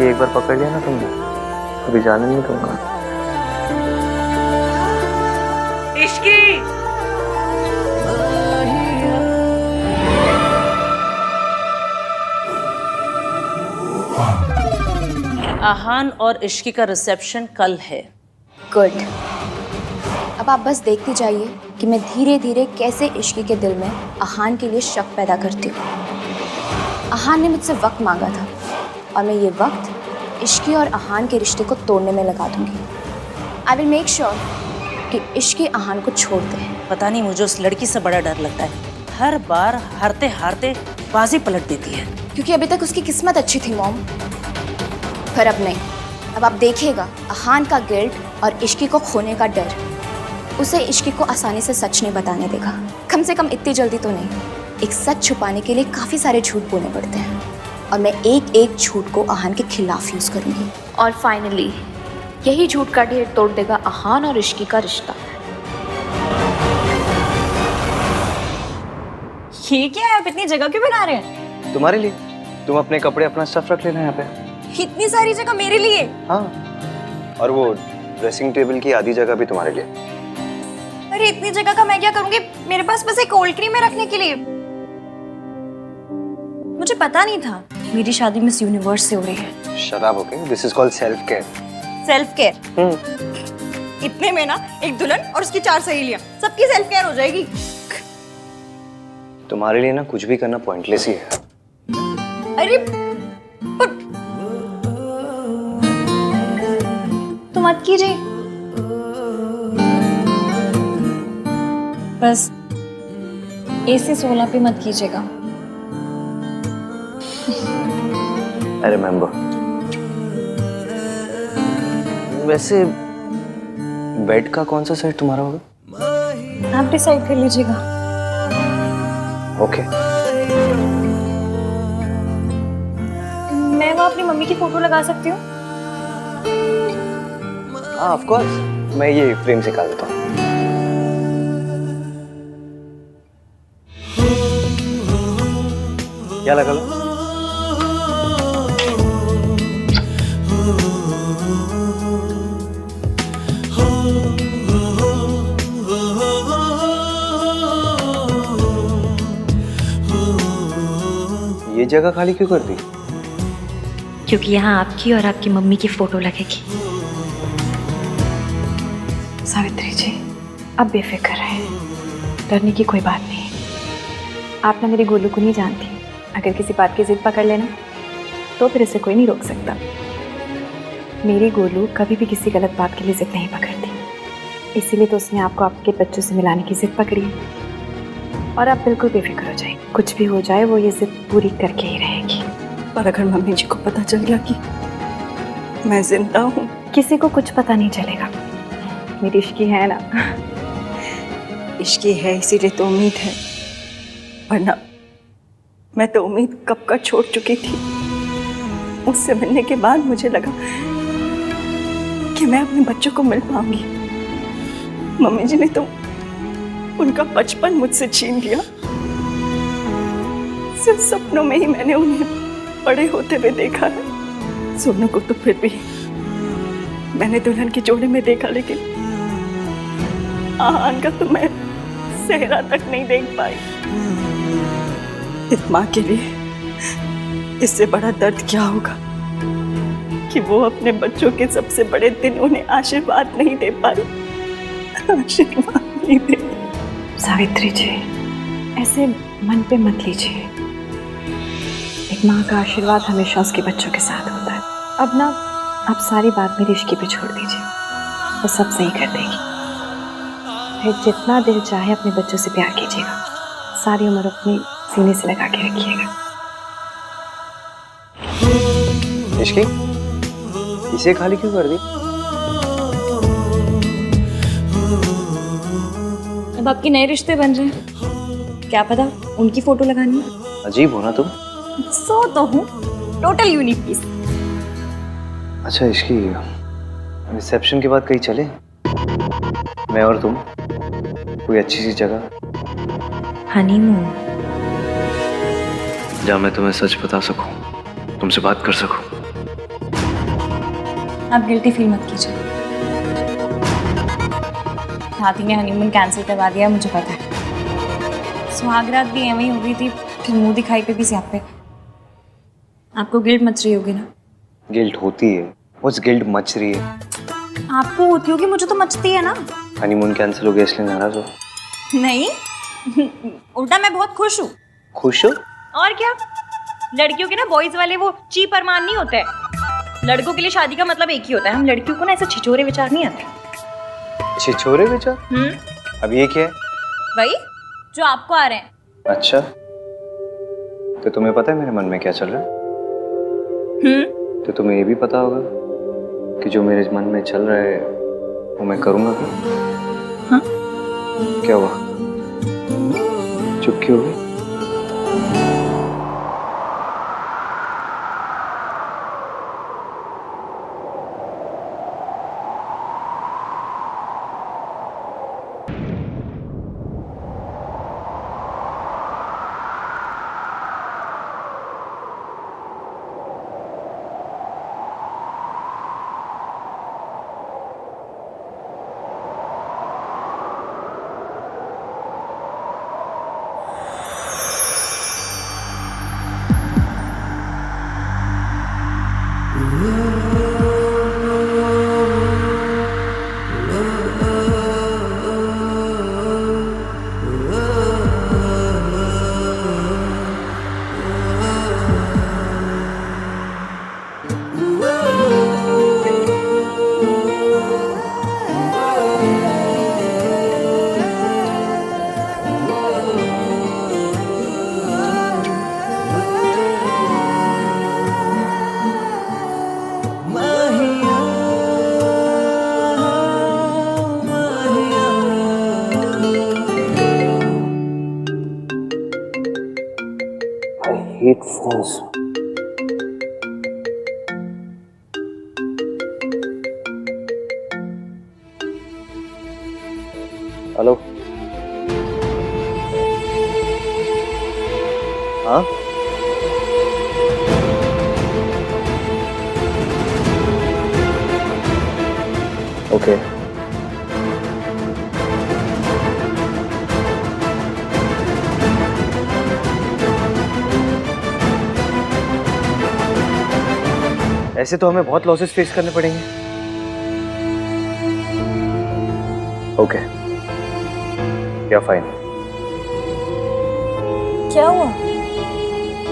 एक बार पकड़ लिया ना तुमने, कभी जाने नहीं दूंगा। इश्की आहान और इश्की का रिसेप्शन कल है। गुड। अब आप बस देखते जाइए कि मैं धीरे धीरे कैसे इश्की के दिल में आहान के लिए शक पैदा करती हूँ। आहान ने मुझसे वक्त मांगा था और मैं ये वक्त इश्की और आहान के रिश्ते को तोड़ने में लगा दूंगी। आई विल मेक श्योर कि इश्की आहान को छोड़ दे। पता नहीं मुझे उस लड़की से बड़ा डर लगता है, हर बार हारते हारते बाजी पलट देती है। क्योंकि अभी तक उसकी किस्मत अच्छी थी मॉम, पर अब नहीं। अब आप देखिएगा आहान का गिल्ट और इश्की को खोने का डर उसे इश्की को आसानी से सच नहीं बताने देगा। कम से कम इतनी जल्दी तो नहीं। एक सच छुपाने के लिए काफ़ी सारे झूठ बोलने पड़ते हैं और मैं एक एक झूठ को आहान के खिलाफ यूज़ करूँगी। और फाइनली यही झूठ का ढेर तोड़ देगा आहान और इश्की का रिश्ता। ये क्या है? आप इतनी जगह क्यों बना रहे हैं? तुम्हारे लिए। तुम अपने कपड़े अपना स्टफ रख लेना यहाँ पे। इतनी सारी जगह मेरे लिए? हाँ, और वो ड्रेसिंग टेबल की आधी जगह भी तुम्हारे लिए। अरे इतनी जगह का मैं क्या करूंगी? मेरे पास बस एक कोल्ड क्रीम है रखने के लिए। मुझे पता नहीं था मेरी शादी मिस यूनिवर्स से हो रही है। शराब हो गई। This is called self care. Self care? इतने में ना एक दुल्हन और उसकी 4 सहेलियां, सबकी सेल्फ केयर हो जाएगी। तुम्हारे लिए ना कुछ भी करना पॉइंटलेस ही है। अरे पर तो मत कीजिए, बस AC 16 पे मत कीजिएगा। I remember. वैसे बेड का कौन सा साइड तुम्हारा होगा? आप डिसाइड कर लीजिएगा। ओके। मैं वहाँ अपनी मम्मी की फोटो लगा सकती हूँ? हाँ ऑफ कोर्स, मैं ये फ्रेम से निकाल देता हूँ। क्या लगा लो? ये जगह खाली क्यों कर दी? क्योंकि यहाँ आपकी और आपकी मम्मी की फोटो लगेगी। सावित्री जी, अब बेफिक्र रहे, डरने की कोई बात नहीं। आप ना मेरी गोलू को नहीं जानती। अगर किसी बात की जिद पकड़ लेना तो फिर इसे कोई नहीं रोक सकता। मेरी गोलू कभी भी किसी गलत बात के लिए जिद नहीं पकड़ती, इसीलिए तो उसने आपको आपके बच्चों से मिलाने की जिद पकड़ी है। और आप बिल्कुल बेफिक्र हो जाए, कुछ भी हो जाए वो ये जिद पूरी करके ही रहेगी। पर अगर मम्मी जी को पता चल गया कि मैं जिंदा हूँ? किसी को कुछ पता नहीं चलेगा। मेरी इश्की है ना। इश्की है इसीलिए तो उम्मीद है, वरना मैं तो उम्मीद कब का छोड़ चुकी थी। उससे मिलने के बाद मुझे लगा कि मैं अपने बच्चों को मिल पाऊंगी। मम्मी जी ने तो उनका बचपन मुझसे छीन लिया। सिर्फ सपनों में ही मैंने उन्हें बड़े होते हुए देखा है। सोनू को तो फिर भी मैंने दुल्हन की जोड़ी में देखा, लेकिन आहान का तो मैं सेहरा तक नहीं देख पाई। एक माँ के लिए इससे बड़ा दर्द क्या होगा कि वो अपने बच्चों के सबसे बड़े दिन उन्हें आशीर्वाद नहीं दे पाई। आशीर्वाद नहीं दे। सावित्री जी, ऐसे मन पे मत लीजिए। एक माँ का आशीर्वाद हमेशा उसके बच्चों के साथ होता है। अब ना आप सारी बात मेरी इश्की पे छोड़ दीजिए, वो सब सही कर देगी। फिर जितना दिल चाहे अपने बच्चों से प्यार कीजिएगा, सारी उम्र अपनी सीने से लगा के रखिएगा। इश्की, इसे खाली क्यों कर दी? अब आपके नए रिश्ते बन रहे हैं, क्या पता उनकी फोटो लगानी है। अजीब हो ना तुम। सो तो हूँ, टोटल यूनिक पीस। अच्छा इश्की, रिसेप्शन के बाद कहीं चले, मैं और तुम, कोई अच्छी सी जगह। हनीमून? जहाँ मैं तुम्हें सच बता सकूं। तुमसे बात कर सकूं। आप गिल्टी फील मत कीजिए। हाथी ने हनीमून कैंसिल करवा दिया, मुझे पता है। सुहागरात भी एवं ही हो गई थी, फिर मुंह दिखाई पे भी स्यापे। आपको गिल्ट मच रही होगी ना? गिल्ट होती है, उस गिल्ट मच रही है। आपको होती होगी, मुझे तो मचती है ना। हनीमून कैंसिल हो गया इसलिए नाराज हो? नहीं उल्टा मैं बहुत खुश हूँ। खुश हो? और क्या, लड़कियों के ना बॉयज वाले वो चीप अरमान नहीं होते। लड़कों के लिए शादी का मतलब एक ही होता है। हम लड़कियों को ना ऐसे छिछोरे विचार नहीं आते। छिछोरे विचार? अब ये क्या है? वही जो आपको आ रहे हैं। अच्छा, तो तुम्हें पता है मेरे मन में क्या चल रहा है? तो तुम्हें ये भी पता होगा कि जो मेरे मन में चल रहा है वो मैं करूंगा क्या? हाँ? क्या हुआ, चुप क्यों हो गई? hate phones. हेलो, हाँ ओके ऐसे तो हमें बहुत लॉसेस फेस करने पड़ेंगे। ओके या फाइन। क्या हुआ?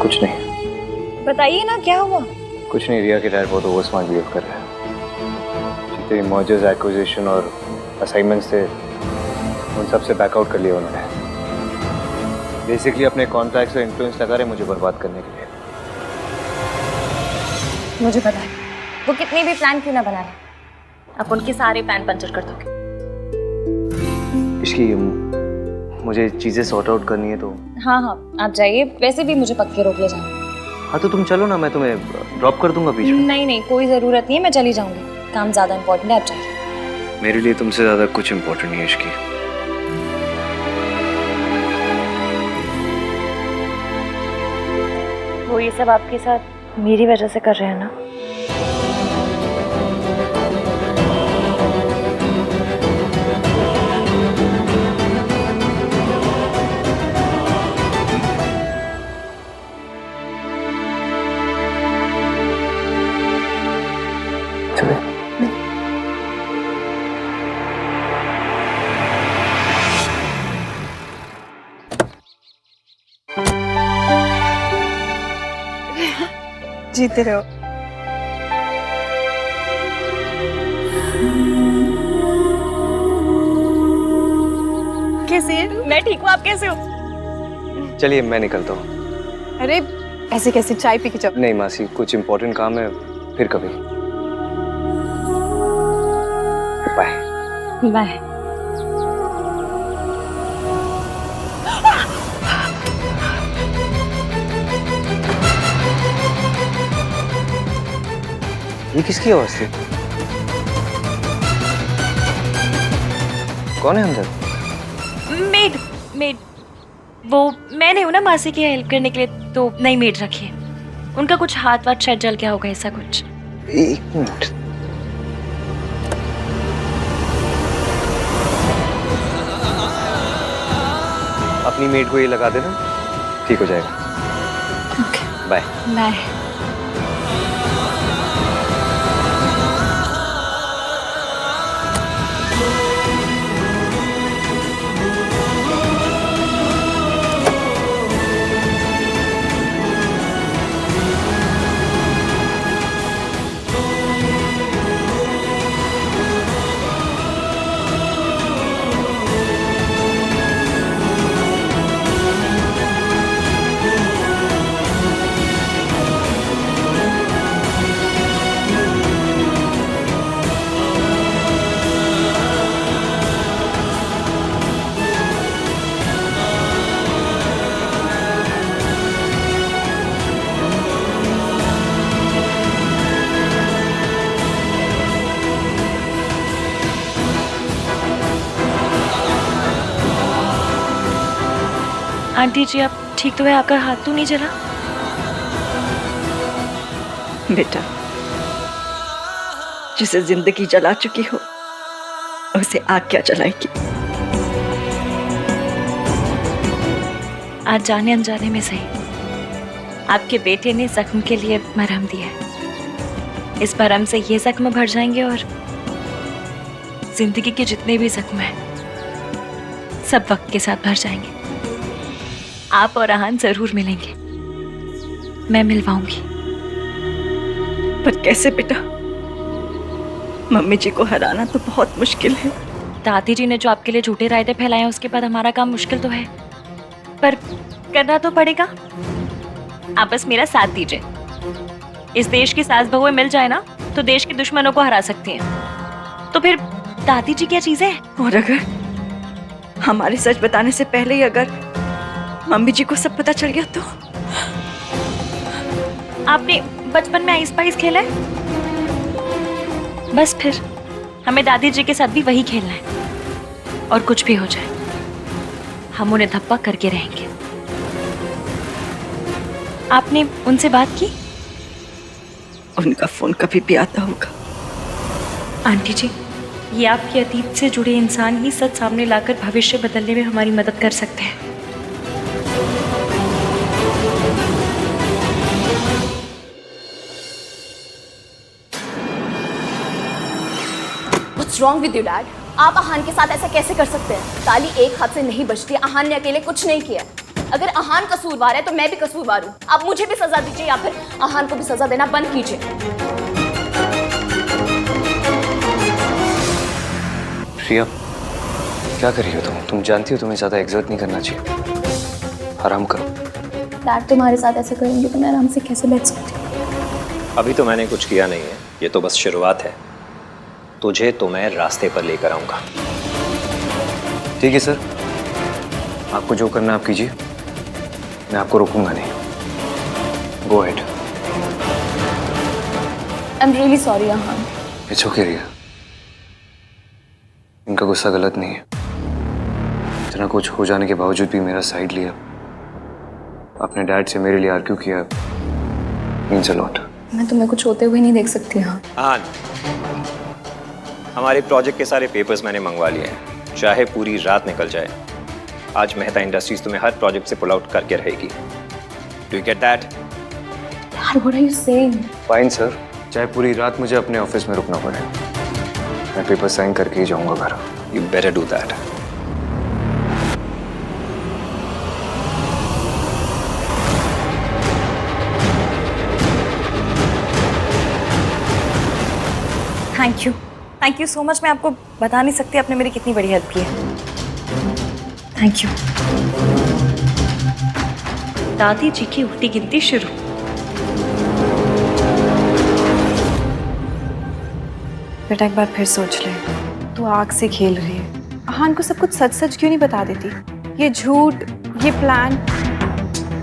कुछ नहीं। बताइए ना क्या हुआ? कुछ नहीं, रिया के डैड बहुत ओवर स्मार्ट बिहेव कर रहे हैं। जितने मर्जर्स, एक्विजिशन और असाइनमेंट्स थे उन सब से बैकआउट कर लिया उन्होंने। बेसिकली अपने कॉन्ट्रैक्ट्स और इन्फ्लुएंस लगा रहे मुझे बर्बाद करने के लिए। मुझे पता है वो कितनी भी प्लान क्यों ना बना ले, आप उनके सारे प्लान पंचर कर दोगे। इसकी मुझे चीजें सॉर्ट आउट करनी है तो। हाँ हाँ आप जाइए, वैसे भी मुझे पक्के रोक ले जाना। हाँ तो तुम चलो ना, मैं तुम्हें ड्रॉप कर दूंगा बीच में। नहीं नहीं कोई ज़रूरत नहीं है, मैं चली जाऊंगी, काम ज़्यादा इंपॉर्टेंट है, आप जाइए। मेरे लिए तुमसे ज्यादा कुछ इम्पोर्टेंट नहीं है इसकी। वो ये सब आपके साथ मेरी वजह से कर रहे हैं ना? जीते रहो। कैसे? मैं ठीक हूँ, आप कैसे हो? चलिए मैं निकलता हूँ। अरे ऐसे कैसे, चाय पी के जाओ। नहीं मासी, कुछ इम्पोर्टेंट काम है, फिर कभी। Bye bye. ये किसकी आवाज थी? कौन है अंदर? मेड वो मैंने हूँ ना मासी की हेल्प करने के लिए, तो नई मेड रखी है। उनका कुछ हाथ वाथ शायद जल गया होगा, ऐसा कुछ। एक मिनट, अपनी मेड को ये लगा देना, ठीक हो जाएगा। Okay bye. Bye. Aunty ji आप ठीक तो है? आपका हाथ तो नहीं जला? बेटा, जिसे जिंदगी जला चुकी हो उसे आग क्या जलाएगी। आज जाने अनजाने में सही, आपके बेटे ने जख्म के लिए मरहम दिया है। इस मरहम से ये जख्म भर जाएंगे और जिंदगी के जितने भी जख्म हैं सब वक्त के साथ भर जाएंगे। आप और आहान जरूर मिलेंगे, मैं मिलवाऊंगी। पर कैसे बेटा? मम्मी जी को हराना तो बहुत मुश्किल है। दादी जी ने जो आपके लिए झूठे रायते फैलाए हैं उसके बाद हमारा काम मुश्किल तो है, पर करना तो पड़ेगा। आप बस मेरा साथ दीजिए। इस देश की सास बहुएं मिल जाए ना तो देश के दुश्मनों को हरा सकती हैं। तो फिर दादी जी क्या चीज है? और अगर हमारे सच बताने से पहले ही अगर मम्मी जी को सब पता चल गया तो? आपने बचपन में आइस पाइस खेला है? बस फिर हमें दादी जी के साथ भी वही खेलना है। और कुछ भी हो जाए हम उन्हें धप्पा करके रहेंगे। आपने उनसे बात की? उनका फोन कभी भी आता होगा। आंटी जी, ये आपके अतीत से जुड़े इंसान ही सच सामने लाकर भविष्य बदलने में हमारी मदद कर सकते हैं। What's wrong with you, Dad? आप आहान के साथ ऐसा कैसे कर सकते हैं? ताली एक हाथ से नहीं बजती। आहान ने अकेले कुछ नहीं किया। अगर आहान कसूरवार है तो मैं भी कसूरवार हूँ। आप मुझे भी सजा दीजिए या फिर आहान को भी सजा देना बंद कीजिए। प्रिया, क्या कर रही हो तुम? तुम जानती हो तुम्हें ज्यादा एग्जर्ट नहीं करना चाहिए। आराम करो। डैड तुम्हारे साथ ऐसे करेंगे तो मैं आराम से कैसे बैठ सकती हूँ? अभी तो मैंने कुछ किया नहीं है, ये तो बस शुरुआत है। तुझे तो मैं रास्ते पर लेकर आऊंगा। ठीक है सर, आपको जो करना आप कीजिए, मैं आपको रोकूंगा नहीं। Go ahead. I am really sorry Aahan. It's okay Riya, इनका गुस्सा गलत नहीं है। इतना कुछ हो जाने के बावजूद भी मेरा साइड लिया, अपने डैड से मेरे लिए आर्ग्यू किया, मीन्स अ लॉट। मैं तुम्हें कुछ होते हुए नहीं देख सकती। हाँ, हमारे प्रोजेक्ट के सारे पेपर्स मैंने मंगवा लिए हैं, चाहे पूरी रात निकल जाए। आज मेहता इंडस्ट्रीज तुम्हें हर प्रोजेक्ट से पुल आउट करके रहेगी। Do you get that? Dad, what are you saying? Fine sir, चाहे पूरी रात मुझे अपने ऑफिस में रुकना पड़े, मैं पेपर साइन करके ही जाऊंगा घर। You better do that. Thank you so much. मैं आपको बता नहीं सकती आपने मेरी कितनी बड़ी हेल्प की है। Thank you. दादी जी की उल्टी गिनती शुरू। बेटा एक बार फिर सोच ले, तू आग से खेल रही है। आहान को सब कुछ सच सच क्यों नहीं बता देती? ये झूठ, ये प्लान।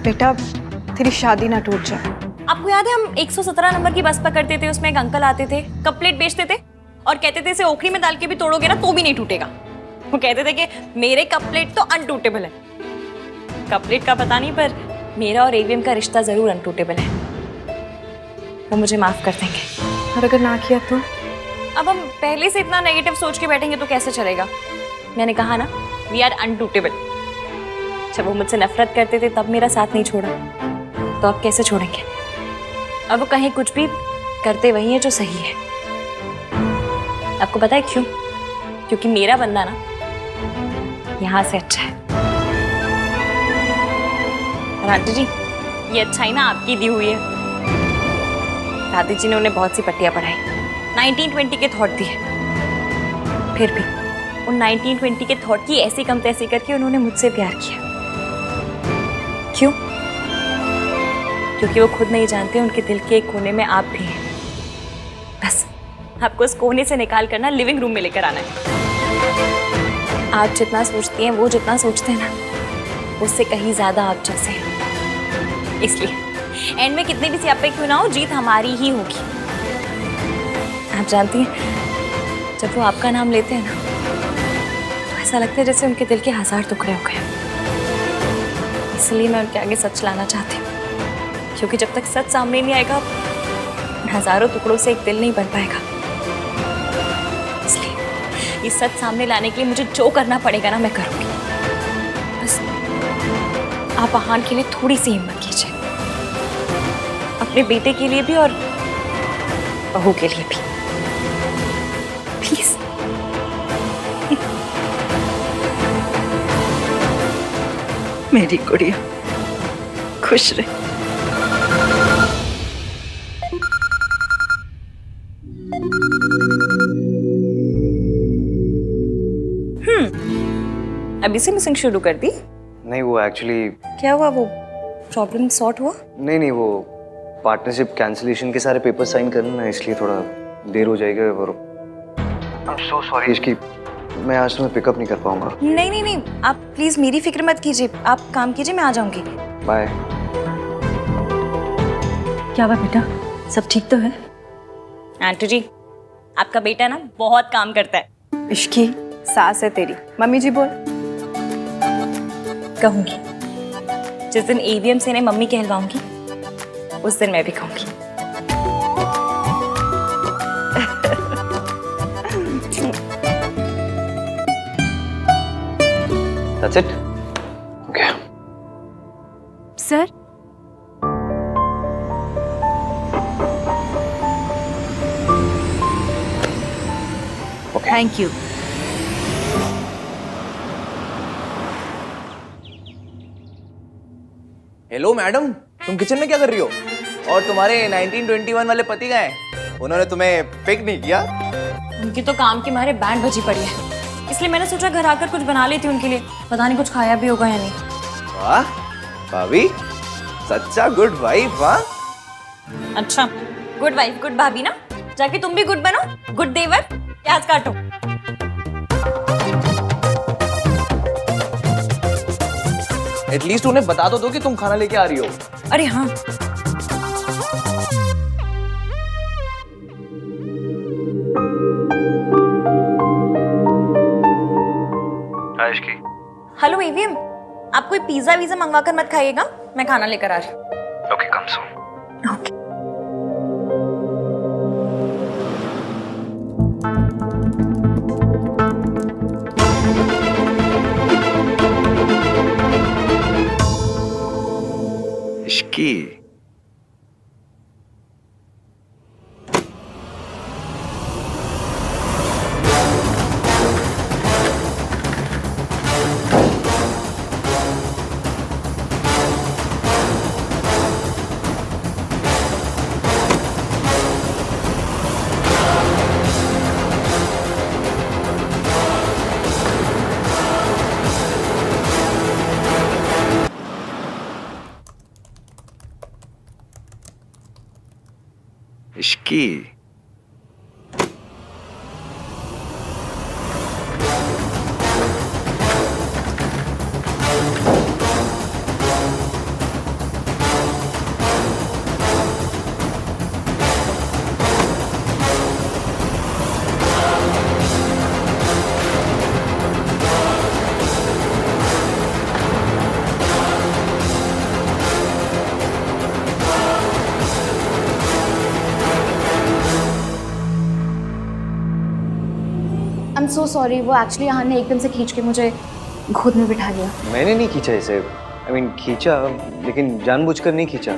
बेटा तेरी शादी ना टूट जाए। आपको याद है हम 117 नंबर की बस पकड़ते थे, उसमें एक अंकल आते थे, कप प्लेट बेचते थे और कहते थे इसे ओखली में डाल के भी तोड़ोगे ना तो भी नहीं टूटेगा। वो कहते थे कि मेरे कप प्लेट तो अनटूटेबल है। कप प्लेट का पता नहीं पर मेरा और एवीएम का रिश्ता जरूर अनटूटेबल है। वो मुझे माफ कर देंगे। और अगर ना किया तो? अब हम पहले से इतना नेगेटिव सोच के बैठेंगे तो कैसे चलेगा? मैंने कहा ना, वी आर अनटूटेबल। जब वो मुझसे नफरत करते थे तब मेरा साथ नहीं छोड़ा, तो अब कैसे छोड़ेंगे? अब वो कहीं कुछ भी करते वही है जो सही है। आपको पता है क्यों? क्योंकि मेरा बंदा ना यहाँ से अच्छा है। और आंटी जी, ये अच्छाई ना आपकी दी हुई है। दादी जी ने उन्हें बहुत सी पट्टियां पढ़ाई, 1920 के थॉट दिए, फिर भी उन 1920 के थॉट की ऐसी कम तैसी करके उन्होंने मुझसे प्यार किया। क्यों? क्योंकि वो खुद नहीं जानते उनके दिल के एक कोने में आप भी हैं। बस आपको उस कोने से निकाल कर ना लिविंग रूम में लेकर आना है। आप जितना सोचती हैं, वो जितना सोचते हैं ना, उससे कहीं ज्यादा आप जैसे हैं। इसलिए एंड में कितने भी सियापे क्यों ना हो, जीत हमारी ही होगी। आप जानती हैं, जब वो आपका नाम लेते हैं ना, तो ऐसा लगता है जैसे उनके दिल के 1000 टुकड़े हो गए। इसलिए मैं उनके आगे सच लाना चाहती हूँ, क्योंकि जब तक सच सामने नहीं आएगा, हजारों टुकड़ों से एक दिल नहीं बन पाएगा। इसलिए इस सच सामने लाने के लिए मुझे जो करना पड़ेगा ना, मैं करूँगी। बस आप आहान के लिए थोड़ी सी हिम्मत कीजिए, अपने बेटे के लिए भी और बहू के लिए भी, प्लीज। मेरी गुड़िया खुश रहे। अभी से मिसिंग शुरू कर दी? नहीं, वो एक्चुअली क्या हुआ? वो प्रॉब्लम सॉर्ट हुआ? नहीं, वो पार्टनरशिप कैंसिलेशन के सारे पेपर साइन करना है, इसलिए थोड़ा देर हो जाएगा। और आई एम सो सॉरी इसकी, मैं आज तुम्हें पिकअप नहीं कर पाऊंगा। नहीं, आप प्लीज मेरी फिक्र मत कीजिए, आप काम कीजिए, मैं आ जाऊंगी। बाय। क्या हुआ बेटा, सब ठीक तो है? आंटी जी, आपका बेटा ना बहुत काम करता है। इश्की सास है तेरी। मम्मी जी बोल। कहूंगी, जिस दिन AVM से इन्हें मम्मी कहलवाऊंगी, उस दिन मैं भी कहूंगी। That's it? Okay. Sir, thank you. Hello madam, तुम किचन में क्या कर रही हो? और तुम्हारे 1921 वाले पति गए, उन्होंने तुम्हें पिक नहीं किया? उनकी तो काम के मारे बैंड बजी पड़ी है, इसलिए मैंने सोचा घर आकर कुछ बना लेती उनके लिए। पता नहीं कुछ खाया भी होगा या नहीं। वाह भाभी, सच्चा गुड वाइफ। वाह, अच्छा, गुड वाइफ गुड भाभी ना, जाके तुम भी गुड बनो। गुड देवर, प्याज काटो। एटलीस्ट उन्हें बता तो दो कि तुम खाना लेके आ रही हो। अरे हाँ, हेलो AVM, आप कोई पिज्जा वीजा मंगवा कर मत खाइएगा, मैं खाना लेकर आ रही हूँ। Okay, come soon. Okay. Ishki, Ishki, am so sorry. वो एक्चुअली यहाँ ने एकदम से खींच के मुझे गोद में बिठा लिया। मैंने नहीं खींचा इसे, खींचा लेकिन जानबूझकर नहीं खींचा।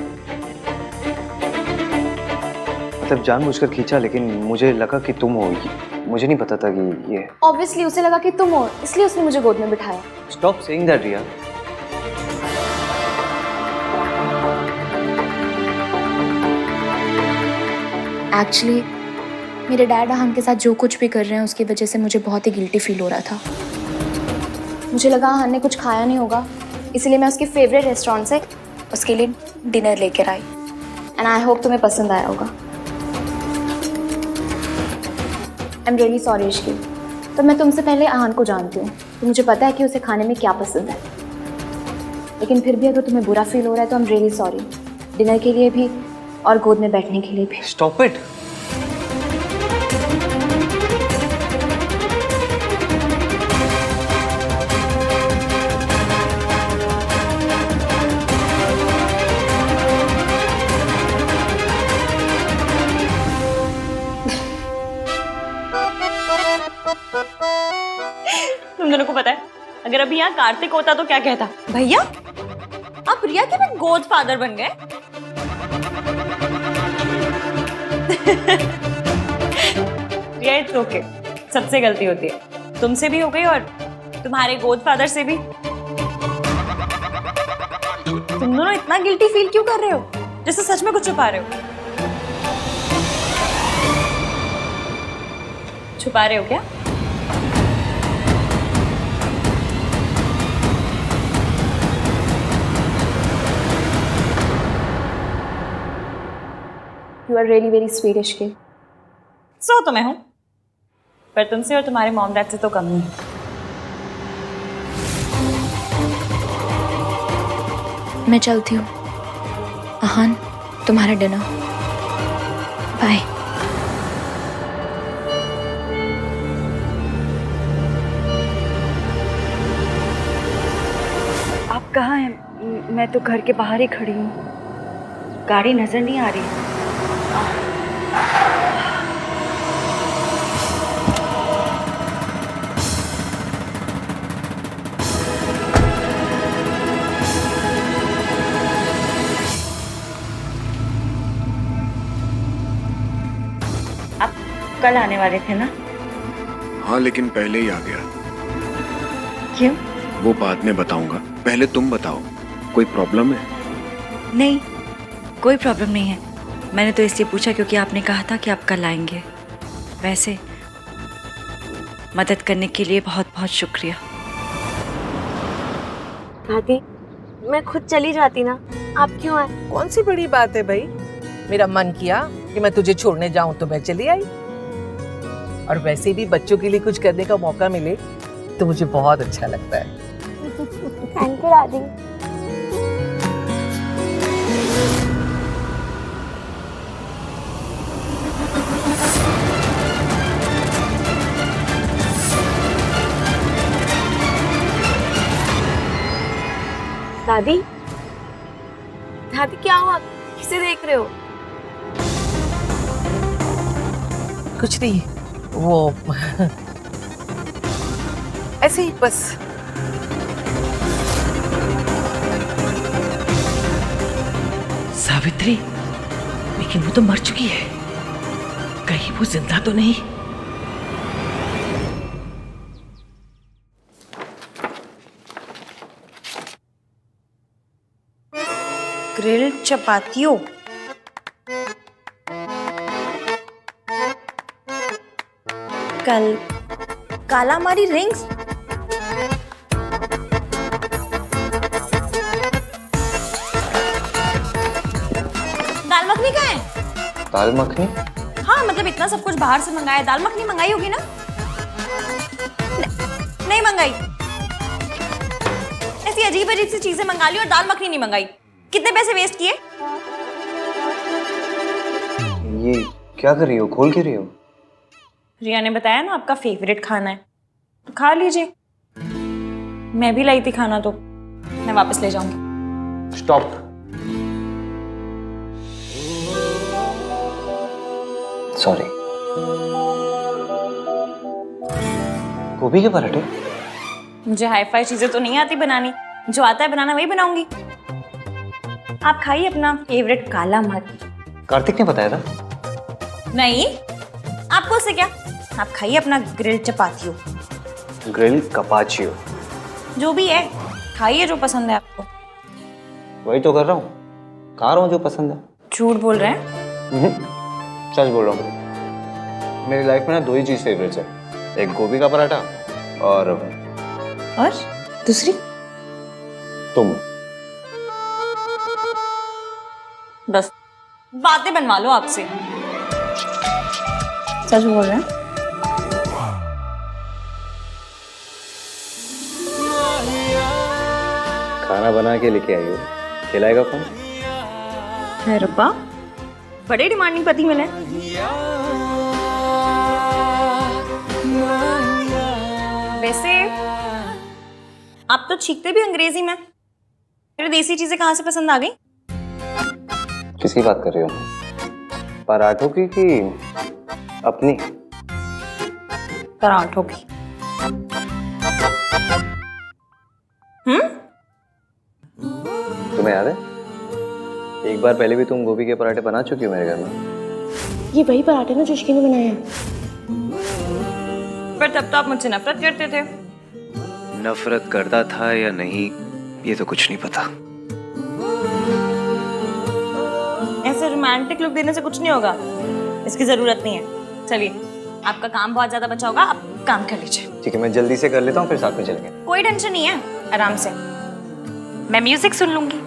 मतलब जानबूझकर खींचा, लेकिन मुझे लगा कि तुम हो। मुझे नहीं पता था कि ये। ऑब्वियसली उसे लगा कि तुम हो, इसलिए उसने मुझे गोद में बिठाया। Stop saying that Riya. Actually मेरे डैड अहान के साथ जो कुछ भी कर रहे हैं उसकी वजह से मुझे बहुत ही गिल्टी फील हो रहा था। मुझे लगा अहान ने कुछ खाया नहीं होगा, इसलिए मैं उसके फेवरेट रेस्टोरेंट से उसके लिए डिनर लेकर आई। एंड आई होप तुम्हें पसंद आया होगा। आई एम रियली सॉरी इश्की। तो मैं तुमसे पहले अहान को जानती हूँ, तो मुझे पता है कि उसे खाने में क्या पसंद है। लेकिन फिर भी अगर तुम्हें बुरा फील हो रहा है तो आई एम रियली सॉरी, डिनर के लिए भी और गोद में बैठने के लिए भी। Stop it. तुम दोनों को पता है, अगर अभी यहाँ कार्तिक होता तो क्या कहता? भैया आप रिया के भी गोद फादर बन गए। रिया इट्स ओके, सबसे गलती होती है, तुमसे भी हो गई और तुम्हारे गोद फादर से भी। तुम दोनों इतना गिल्टी फील क्यों कर रहे हो, जैसे सच में कुछ छुपा रहे हो? छुपा रहे हो क्या? You are really very sweet Ishqi. So तो मैं हूं, पर तुमसे और तुम्हारे मॉम डैड से तो कम नहीं। मैं चलती हूँ। अहान, तुम्हारा डिनर। बाय। आप कहाँ हैं? मैं तो घर के बाहर ही खड़ी हूँ, गाड़ी नजर नहीं आ रही। आप कल आने वाले थे ना? हाँ, लेकिन पहले ही आ गया। क्यों? वो बाद में बताऊंगा, पहले तुम बताओ, कोई प्रॉब्लम है? नहीं, कोई प्रॉब्लम नहीं है। मैंने तो इसलिए पूछा क्योंकि आपने कहा था कि आप कल आएंगे। वैसे मदद करने के लिए बहुत बहुत शुक्रिया। दादी, मैं खुद चली जाती ना, आप क्यों आए? कौन सी बड़ी बात है भाई, मेरा मन किया कि मैं तुझे छोड़ने जाऊं तो मैं चली आई। और वैसे भी बच्चों के लिए कुछ करने का मौका मिले तो मुझे बहुत अच्छा लगता है। थैंक यू दादी। दादी, दादी क्या हुआ? किसे देख रहे हो? कुछ नहीं, वो ऐसे ही बस। सावित्री, लेकिन वो तो मर चुकी है, कहीं वो जिंदा तो नहीं? ग्रिल्ड चपातियों। Calamari rings. दाल मखनी कहाँ है? दाल मखनी? हाँ मतलब इतना सब कुछ बाहर से मंगाया, दाल मखनी मंगाई होगी ना? नहीं मंगाई। ऐसी अजीब अजीब सी चीजें मंगा ली और दाल मखनी नहीं मंगाई। कितने पैसे वेस्ट किए? ये क्या कर रही हो, खोल के रही हो? रिया ने बताया ना आपका फेवरेट खाना है, तो खा लीजिए। मैं भी लाई थी खाना, तो मैं वापस ले जाऊंगी। स्टॉप। सॉरी। गोभी के पराठे? मुझे हाई फाई चीजें तो नहीं आती बनानी, जो आता है बनाना वही बनाऊंगी। आप खाइए अपना फेवरेट काला मर्च। कार्तिक ने बताया था। नहीं, आपको उससे क्या, आप खाइए अपना ग्रिल चपातियो, ग्रिल कपाचियो, जो भी है खाइए, जो पसंद है आपको। वही तो कर रहा हूँ, खा रहा हूँ जो पसंद है। झूठ बोल रहे हैं? सच बोल रहा हूँ। मेरी लाइफ में ना 2 ही चीज फेवरेट्स है, एक गोभी का पराठा और दूसरी तुम। बस बातें बनवा लो आपसे। सच बोल रहे हैं? खाना बना के लेके आई हो, खिलाएगा कौन? है रब्बा, बड़े डिमांडिंग पति मिले। वैसे आप तो छींकते भी अंग्रेजी में, फिर देसी चीजें कहाँ से पसंद आ गई? किसकी बात कर रही हो? पराठों की कि अपनी? पराठों की। तुम्हें याद है एक बार पहले भी तुम गोभी के पराठे बना चुकी हो मेरे घर में? ये वही पराठे ना जो इश्की ने बनाए हैं। पर तब तो आप मुझसे नफरत करते थे। नफरत करता था या नहीं ये तो कुछ नहीं पता। ऐसे रोमांटिक लुक देने से कुछ नहीं होगा, इसकी जरूरत नहीं है। चलिए, आपका काम बहुत ज्यादा बचा होगा, आप काम कर लीजिए। ठीक है, मैं जल्दी से कर लेता हूँ, फिर साथ में चलेंगे। कोई टेंशन नहीं है, आराम से। मैं म्यूजिक सुन लूंगी।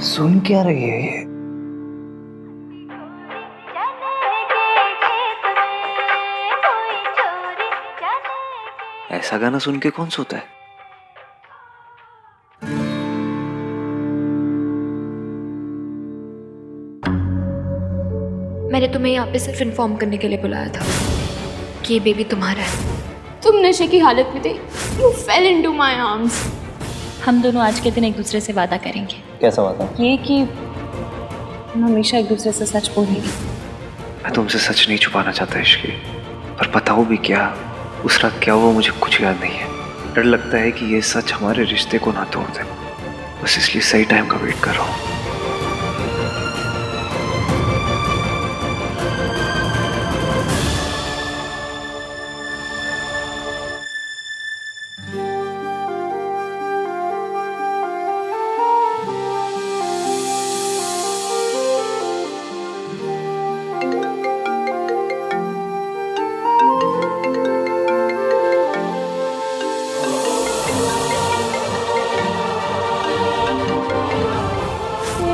सुन क्या रही है ये? ऐसा गाना सुन के कौन सोता है? मैंने तुम्हें यहाँ पे सिर्फ इन्फॉर्म करने के लिए बुलाया था कि ये बेबी तुम्हारा है। तुम नशे की हालत में थे, you fail into my arms. हम दोनों आज के दिन एक दूसरे से वादा करेंगे। कैसा बात है? ये कि हम हमेशा एक दूसरे से सच बोलेंगे। मैं तुमसे सच नहीं छुपाना चाहता इश्की, पर बताओ भी क्या, उस रात क्या हुआ मुझे कुछ याद नहीं है। डर लगता है कि ये सच हमारे रिश्ते को ना तोड़ दे, बस इसलिए सही टाइम का वेट कर रहा हूँ।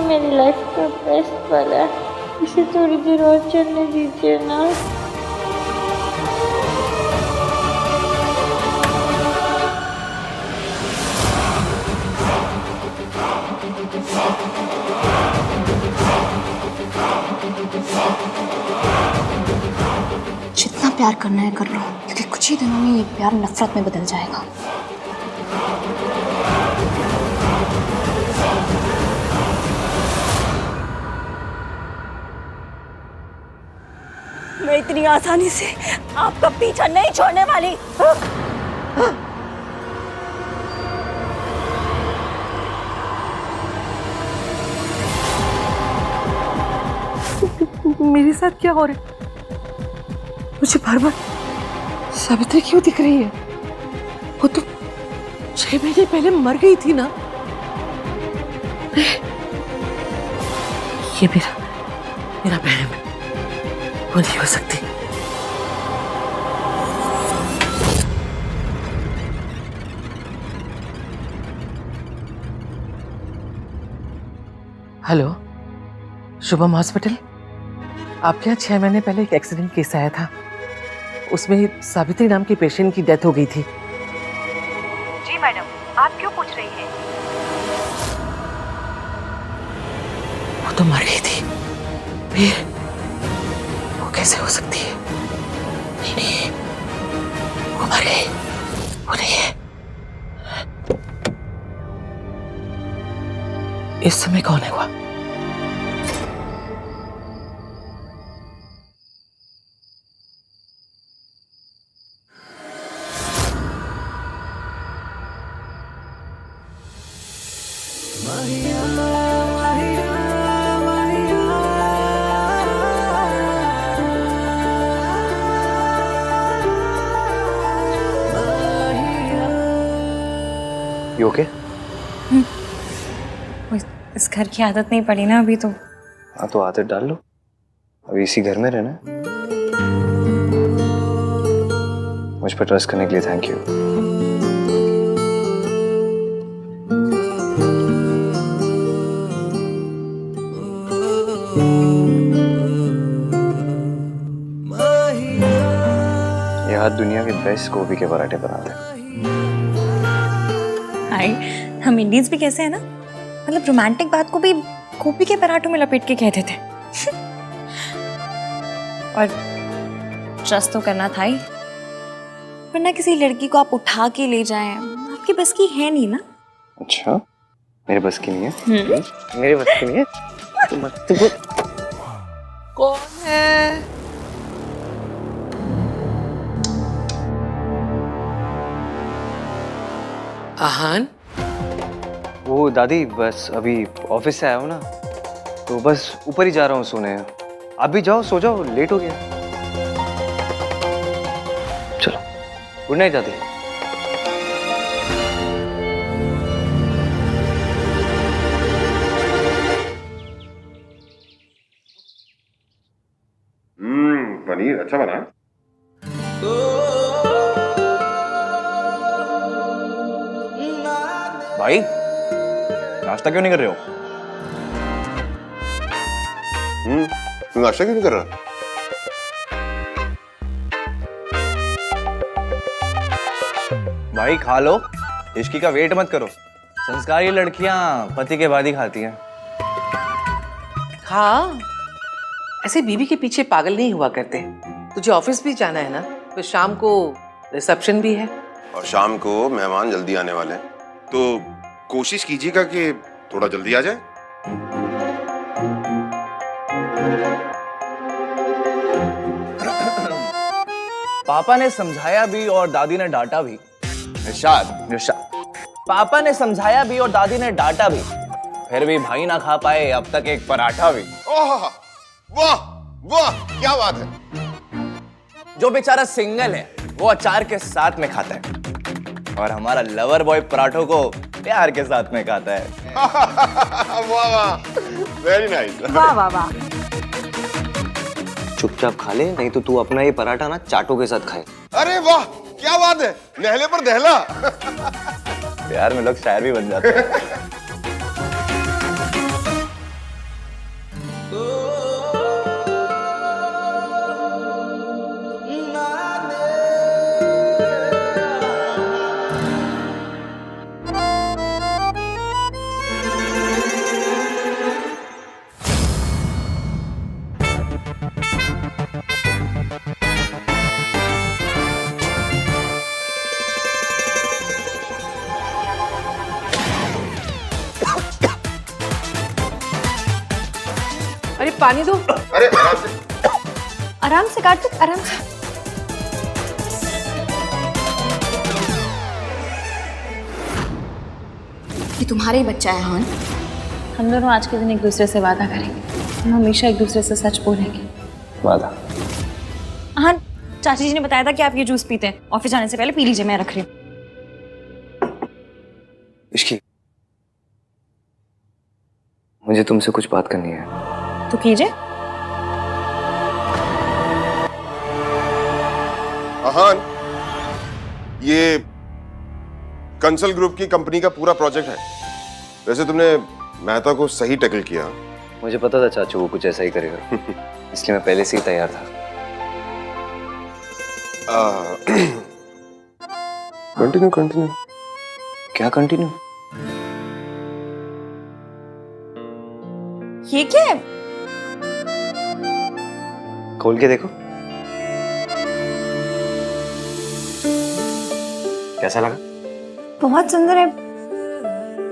मेरी लाइफ का बेस्ट पल है, इसे थोड़ी देर और चलने दीजिए ना। जितना प्यार करना है कर लो, क्योंकि कुछ ही दिनों में ये प्यार नफरत में बदल जाएगा। मैं इतनी आसानी से आपका पीछा नहीं छोड़ने वाली। मेरे साथ क्या हो रहा है? मुझे बार बार सावित्री क्यों दिख रही है? वो तो 6 महीने पहले मर गई थी ना। ये मेरा बहन है, वो नहीं हो सकती। Hello, Shubham hospital. आपके यहाँ 6 महीने पहले एक एक्सीडेंट केस आया था। उसमें सावित्री नाम की पेशेंट की डेथ हो गई थी। जी मैडम, आप क्यों पूछ रही हैं? वो तो मर गई थी। फिर वो कैसे हो सकती है? नहीं नहीं, वो मर गई, वो नहीं है। इस समय कौन है वो? You okay? इस घर की आदत नहीं पड़ी ना अभी तो। हाँ तो आदत डाल लो, अभी इसी घर में रहना है। मुझ पर ट्रस्ट करने के लिए थैंक यू। ये हाथ दुनिया के बेस्ट गोभी के पराठे बना दे। हाय, हम इंडियंस भी कैसे है ना, मतलब रोमांटिक बात को भी गोभी के पराठों में लपेट के कहते थे। और ट्रस्ट तो करना था ही, वरना किसी लड़की को आप उठा के ले जाएं, आपकी बस की है नहीं ना। अच्छा, मेरे बस की नहीं है? मेरे बस की नहीं है? तुम कौन है? आहान? वो दादी, बस अभी ऑफिस से आया हूँ ना, तो बस ऊपर ही जा रहा हूँ सोने। आप भी जाओ, सो जाओ, लेट हो गया। चलो, गुड नाइट दादी। पनीर अच्छा बना। भाई नाश्ता क्यों नहीं कर रहे हो? तू नाश्ता क्यों नहीं कर रहा? भाई खा लो, इश्की का वेट मत करो। संस्कारी लड़कियां पति के बाद ही खाती हैं। हाँ, ऐसे बीवी के पीछे पागल नहीं हुआ करते। तुझे ऑफिस भी जाना है ना, तो शाम को रिसेप्शन भी है। और शाम को मेहमान जल्दी आने वाले हैं, तो कोशिश कीजिएगा कि थोड़ा जल्दी आ जाए। पापा ने समझाया भी और दादी ने डांटा भी। निशाद, पापा ने समझाया भी और दादी ने डांटा भी, फिर भी भाई ना खा पाए अब तक एक पराठा भी। ओह, वाह वाह, क्या बात है। जो बेचारा सिंगल है वो अचार के साथ में खाता है, और हमारा लवर बॉय पराठों को प्यार के साथ में खाता है। वाह वाह, वेरी नाइस। वाह वाह वाह। चुपचाप खा ले, नहीं तो तू अपना ये पराठा ना चाटों के साथ खाए। अरे वाह, क्या बात है, नहले पर दहला। प्यार में लोग शायर भी बन जाते हैं। अरे पानी दो। अरे आराम से काट, आराम से। ये तुम्हारा ही बच्चा है हान। हम दोनों आज के दिन एक दूसरे से वादा करेंगे, हम हमेशा एक दूसरे से सच बोलेंगे। वादा? हाँ, चाची जी ने बताया था कि आप ये जूस पीते हैं, ऑफिस जाने से पहले पी लीजिए, मैं रख रही हूँ। इश्की, मुझे तुमसे कुछ बात करनी है। तो कीजिए। आहान, ये कंसल ग्रुप की कंपनी का पूरा प्रोजेक्ट है। वैसे तुमने मेहता को सही टैकल किया। मुझे पता था चाचू वो कुछ ऐसा ही करेगा, इसलिए मैं पहले से ही तैयार था। Continue continue. क्या कंटिन्यू? ये क्या है? खोल के देखो। कैसा लगा? बहुत सुंदर है।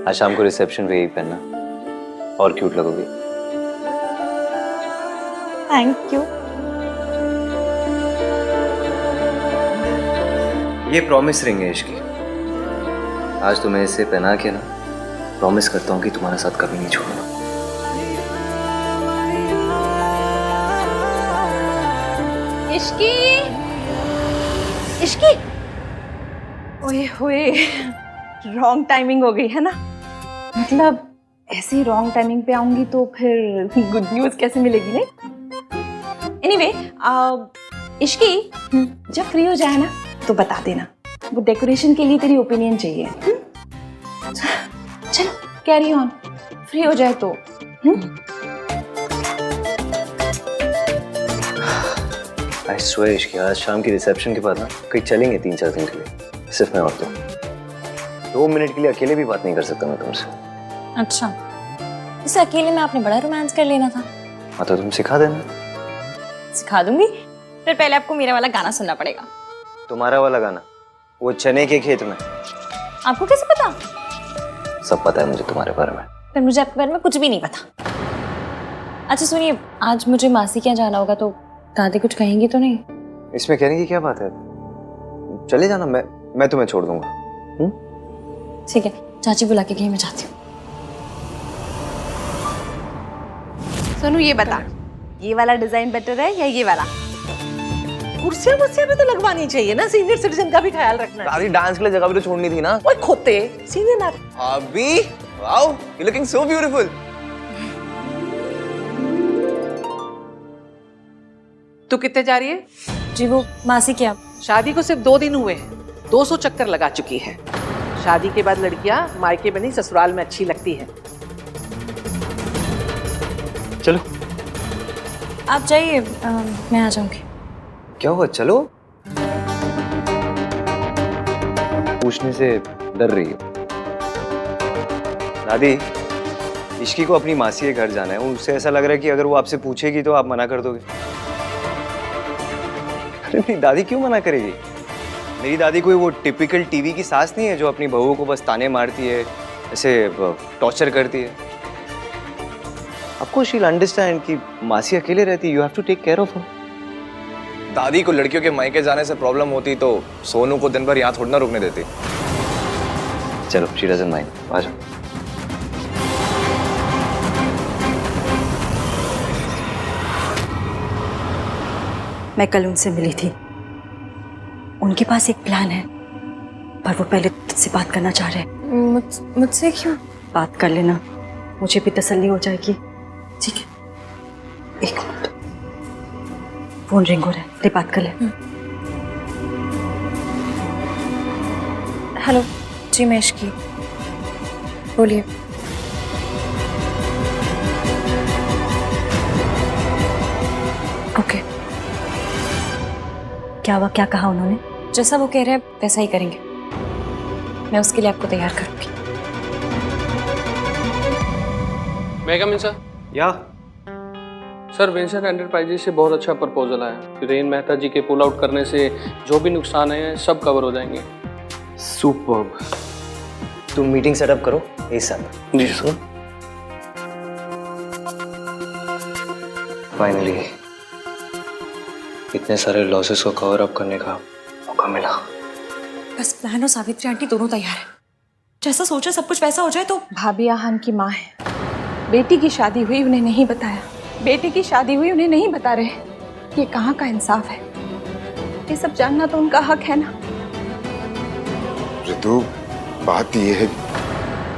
आज शाम को रिसेप्शन पे यही पहनना और क्यूट लगोगी। Thank you. ये प्रॉमिस रिंग है इसकी। आज तुम्हें इसे पहना के ना प्रॉमिस करता हूँ कि तुम्हारा साथ कभी नहीं छोड़ूंगा। इश्की, इश्की, ओए होए, रॉन्ग टाइमिंग हो गई है ना। मतलब ऐसे ही रॉन्ग टाइमिंग पे आऊंगी तो फिर गुड न्यूज कैसे मिलेगी नहीं? एनीवे, इश्की, जब फ्री हो जाए ना तो बता देना। वो डेकोरेशन के लिए तेरी ओपिनियन चाहिए। चल कैरी ऑन, फ्री हो जाए तो। आई स्वेयर इश्की, आज शाम की रिसेप्शन के बाद ना कहीं चलेंगे 3-4 दिन के लिए, सिर्फ मैं और तुम। 2 मिनट के लिए अकेले भी बात नहीं कर सकता मैं तुमसे। अच्छा, इसे अकेले में आपने बड़ा रोमांस कर लेना था। हाँ तो तुम सिखा देना। सिखा दूंगी, फिर पहले आपको मेरा वाला गाना सुनना पड़ेगा। तुम्हारा वाला गाना? वो चने के खेत में? आपको कैसे पता? सब पता है मुझे तुम्हारे बारे में। पर मुझे आपके बारे में कुछ भी नहीं पता। अच्छा सुनिए, आज मुझे मासी के यहाँ जाना होगा तो दादी कुछ कहेंगी तो नहीं? इसमें कहने की क्या बात है, चले जाना, मैं तुम्हें छोड़ दूंगा। ठीक है, चाची बुला के गई, मैं जाती हूँ। सोनू ये बता, ये वाला डिजाइन बेटर है या ये वाला? कुर्सियां वुर्सियां भी तो लगवानी चाहिए ना, सीनियर सिटीजन का भी ख्याल रखना है। दादी डांस के लिए जगह भी तो छोड़नी थी ना। ओए खोते, सीनियर ना। अभी wow, you looking so beautiful. तू कितने जा रही है? जी वो मासी क्या, शादी को सिर्फ 2 दिन हुए हैं, 200 चक्कर लगा चुकी है। शादी के बाद लड़कियां मायके बनी ससुराल में अच्छी लगती है। चलो आप जाइए, मैं आ जाऊंगी। क्या हुआ, चलो। पूछने से डर रही है दादी। इश्की को अपनी मासी के घर जाना है, उससे ऐसा लग रहा है कि अगर वो आपसे पूछेगी तो आप मना कर दोगे। अरे मेरी दादी क्यों मना करेगी? मेरी दादी कोई वो टिपिकल टीवी की सास नहीं है जो अपनी बहू को बस ताने मारती है, ऐसे टॉर्चर करती है। आपको शी विल अंडरस्टैंड कि मासी अकेले रहती है, you have to take care of her. दादी को लड़कियों के मायके जाने से प्रॉब्लम होती तो सोनू को दिन भर यहाँ थोड़ा ना रुकने देती। चलो, शी डजंट माइंड, आ जाओ। मैं कल उनसे मिली थी, उनके पास एक प्लान है, पर वो पहले तुझसे बात करना चाह रहे हैं। मुझसे क्यों? बात कर लेना, मुझे भी तसल्ली हो जाएगी। ठीक है, एक मिनट, फोन रिंग हो रहा है, ले बात कर ले। हेलो जी, मैं इश्की, बोलिए। ओके, क्या हुआ, क्या कहा उन्होंने? जैसा वो कह रहे हैं वैसा ही करेंगे। मैं उसके लिए आपको तैयार करूंगी। मैं कम इन सर? या सर, वेंचर एंटरप्राइजेस से बहुत अच्छा प्रपोजल आया। रेन मेहता जी के पुल आउट करने से जो भी नुकसान है सब कवर हो जाएंगे। सुपर्ब। तुम मीटिंग सेटअप करो इस साथ। जी सर। फाइनली इतने सारे लॉसेस को कवर अप करने का मौका मिला। बस प्लान और सावित्री आंटी दोनों तैयार है। जैसा सोचा सब कुछ वैसा हो जाए तो। भाभी आहान की माँ है, बेटी की शादी हुई उन्हें नहीं बताया, बेटी की शादी हुई उन्हें नहीं बता रहे। ये कहाँ का इंसाफ है? ये सब जानना तो उनका हक है ना। ऋतु, बात ये है,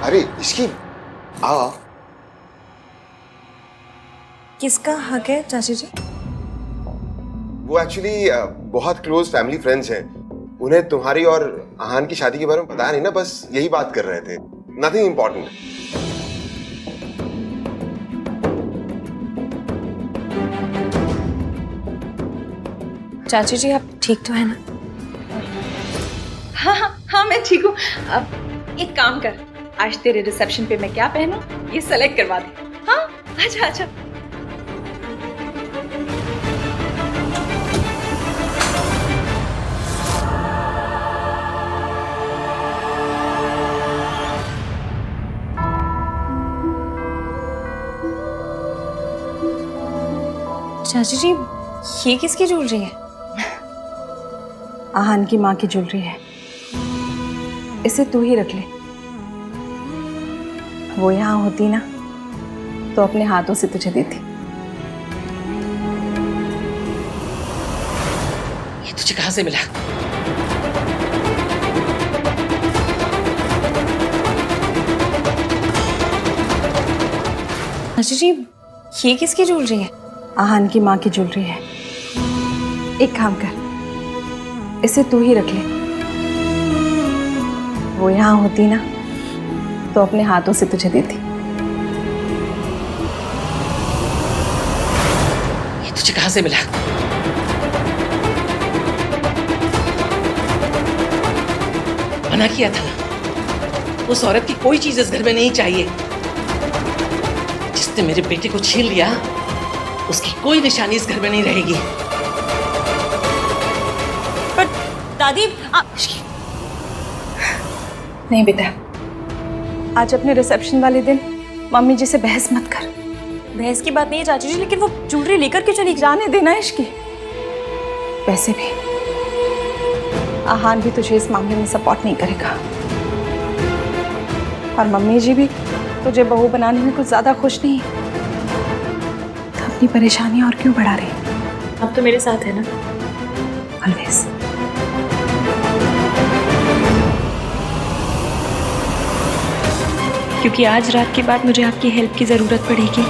अरे इसकी आ किसका हक है चाची जी? वो एक्चुअली बहुत क्लोज फैमिली फ्रेंड्स हैं। उन्हें तुम्हारी और आहान की शादी के बारे में पता नहीं ना, बस यही बात कर रहे थे, नथिंग इम्पोर्टेंट। चाची जी आप ठीक तो है ना? हाँ मैं ठीक हूँ। अब एक काम कर, आज तेरे रिसेप्शन पे मैं क्या पहनूं ये सेलेक्ट करवा दे। हाँ अच्छा अच्छा। चाची जी ये किसकी ज्वेलरी है? आहान की माँ की ज्वेलरी है, इसे तू ही रख ले। वो यहाँ होती ना तो अपने हाथों से तुझे देती। ये तुझे कहाँ से मिला? चाची जी ये किसकी ज्वेलरी है? आहान की माँ की ज्वेलरी है। एक काम कर, इसे तू ही रख ले। वो यहाँ होती ना तो अपने हाथों से तुझे देती। ये तुझे कहाँ से मिला? मना किया था ना, उस औरत की कोई चीज इस घर में नहीं चाहिए। जिसने मेरे बेटे को छीन लिया उसकी कोई निशानी इस घर में नहीं रहेगी। पर दादी आप नहीं बेटा, आज अपने रिसेप्शन वाले दिन मम्मी जी से बहस मत कर। बहस की बात नहीं है चाची जी, लेकिन वो ज्वेलरी लेकर क्यों चली? जाने देना इश्की। वैसे भी आहान भी तुझे इस मामले में सपोर्ट नहीं करेगा, और मम्मी जी भी तुझे बहू बनाने में कुछ ज्यादा खुश नहीं। तो अपनी परेशानी और क्यों बढ़ा रही? अब तो मेरे साथ है ना ऑलवेज। क्योंकि आज रात के बाद मुझे आपकी हेल्प की जरूरत पड़ेगी।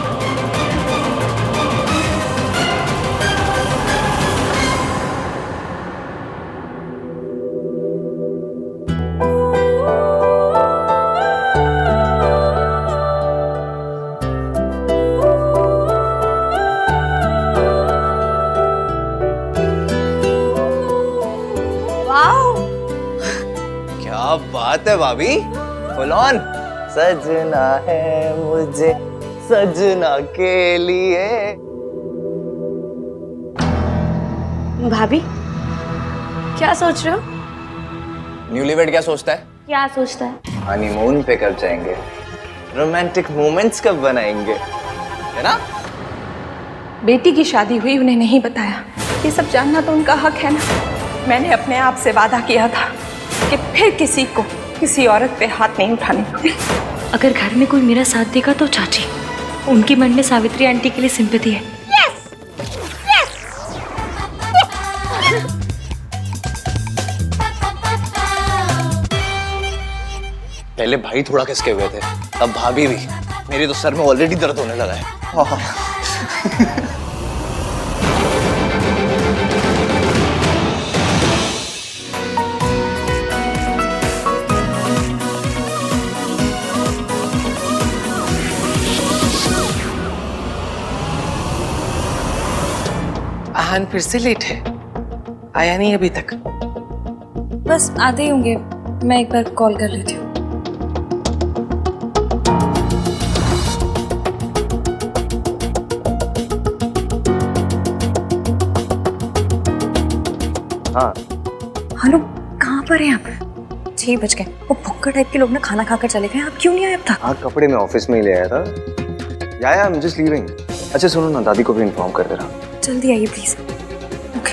क्या बात है भाभी, फुल ऑन। सजना है मुझे सजना के लिए। भाभी क्या सोच रहे हो? न्यूलीवेड क्या सोचता है? क्या सोचता है? हनीमून पे कब जाएंगे, रोमांटिक मोमेंट्स कब बनाएंगे, है ना? बेटी की शादी हुई, उन्हें नहीं बताया। ये सब जानना तो उनका हक है ना। मैंने अपने आप से वादा किया था कि फिर किसी को किसी औरत पे हाथ नहीं उठाने का। अगर घर में कोई मेरा साथ देगा तो चाची, उनके मन में सावित्री आंटी के लिए सिंपैथी है। पहले भाई थोड़ा खिसके हुए थे, अब भाभी भी। मेरे तो सर में ऑलरेडी दर्द होने लगा है। आहान फिर से लेट है, आया नहीं अभी तक। बस आते ही होंगे, मैं एक बार कॉल कर लेती हूँ। हाँ हनु कहाँ पर हैं आप? 6 बज गए। वो भुक्कड़ टाइप के लोग ना खाना खाकर चले गए, आप क्यों नहीं आए अब तक? हाँ, कपड़े मैं ऑफिस में ही ले आया था। या आई एम जस्ट लीविंग। अच्छा सुनो ना, दादी को भी इन्फॉर्म कर दे रहा। जल्दी आइए please. Okay.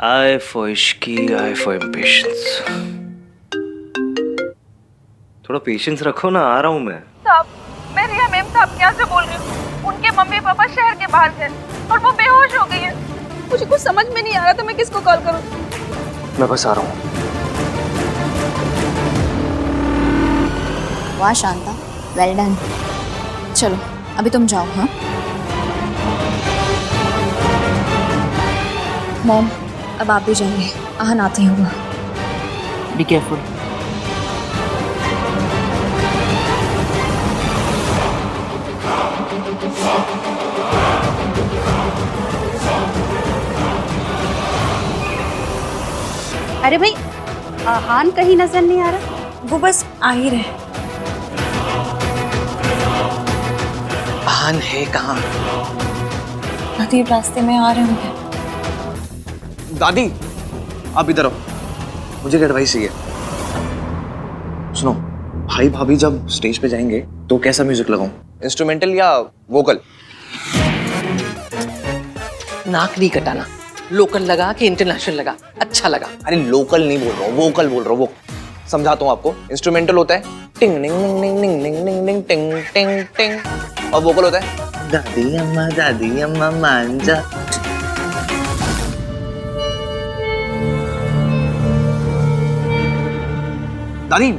I for Ishki, I for impatience. थोड़ा पेशेंस रखो ना, आ रहा हूँ मैं। साहब, मैं रिया मैम साहब के यहाँ से बोल रही हूँ। उनके मम्मी पापा शहर के बाहर थे और वो बेहोश हो गई है। मुझे कुछ समझ में नहीं आ रहा था मैं किसको कॉल करूँ। मैं बस आ रहा हूँ। वाह शांता, वेल डन। चलो अभी तुम जाओ। हाँ मॉम, अब आप भी जाइए, आहन आते ही होगा। Be careful. अरे भाई, आहान कहीं नजर नहीं आ रहा। वो बस आ ही रहे। आहान है कहाँ? दादी रास्ते में आ रहे होंगे। दादी, आप इधर आओ, मुझे एक एडवाइस चाहिए। सुनो, भाई भाभी जब स्टेज पे जाएंगे तो कैसा म्यूजिक लगाऊं? इंस्ट्रूमेंटल या वोकल? नाक नहीं कटाना, लोकल लगा कि इंटरनेशनल लगा, अच्छा लगा। अरे लोकल नहीं बोल रहा हूँ, वोकल बोल रहा हूँ। वो समझाता हूँ आपको। इंस्ट्रूमेंटल होता है टिंग निंग निंग निंग निंग निंग निंग निंग टिंग टिंग टिंग, और वोकल होता है दादी अम्मा मांझा। दादी,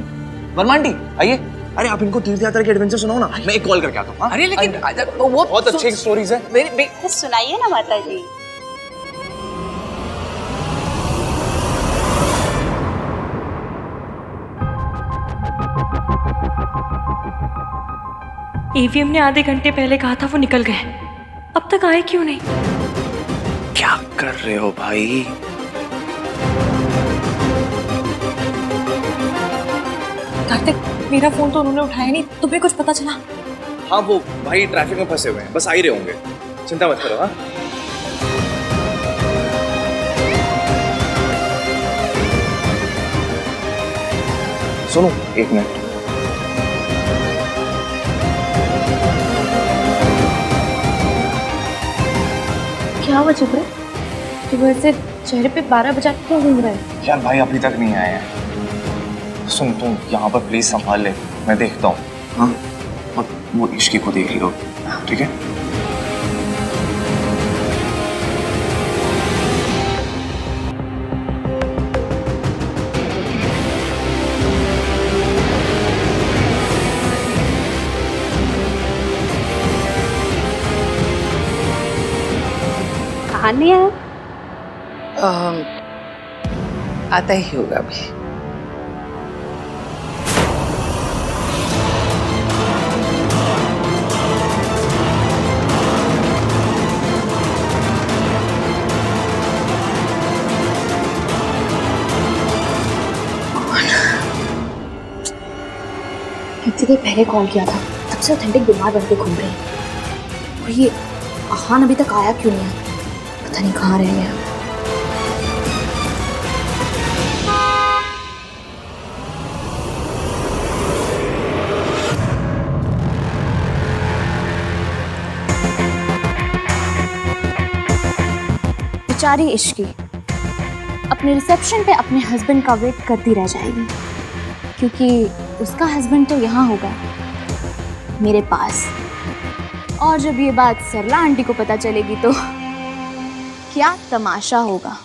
वर्मा आंटी आइए। अरे आप इनको तीर्थ यात्रा के एडवेंचर सुनाओ ना, मैं एक कॉल करके आता हूँ। अरे लेकिन वो बहुत अच्छी स्टोरीज है। तो सुनाइए ना माता जी। ईवीएम ने आधे घंटे पहले कहा था वो निकल गए, अब तक आए क्यों नहीं? क्या कर रहे हो भाई? कार्तिक, मेरा फोन तो उन्होंने उठाया नहीं, तुम्हें कुछ पता चला? हाँ, वो भाई ट्रैफिक में फंसे हुए हैं, बस आ ही रहे होंगे, चिंता मत करो। हाँ, सुनो एक मिनट। क्या हुआ चुप रहे? सुबह से चेहरे पे 12 बजा क्यों घूम रहा है? यार भाई अभी तक नहीं आए हैं। सुन, तुम यहाँ पर प्लीज संभाल ले, मैं देखता हूँ। हाँ, और वो इश्की को देख लियो, ठीक है? आहान नहीं आया? आता ही होगा अभी। इतनी देर पहले कॉल किया था, तब से ऑथेंटिक बीमार बन के घूम रहे हैं। और ये आहान अभी तक आया क्यों नहीं है? पता नहीं कहाँ रह गया। बेचारी इश्की अपने रिसेप्शन पे अपने हस्बैंड का वेट करती रह जाएगी, क्योंकि उसका हस्बैंड तो यहाँ होगा मेरे पास। और जब ये बात सरला आंटी को पता चलेगी तो क्या तमाशा होगा।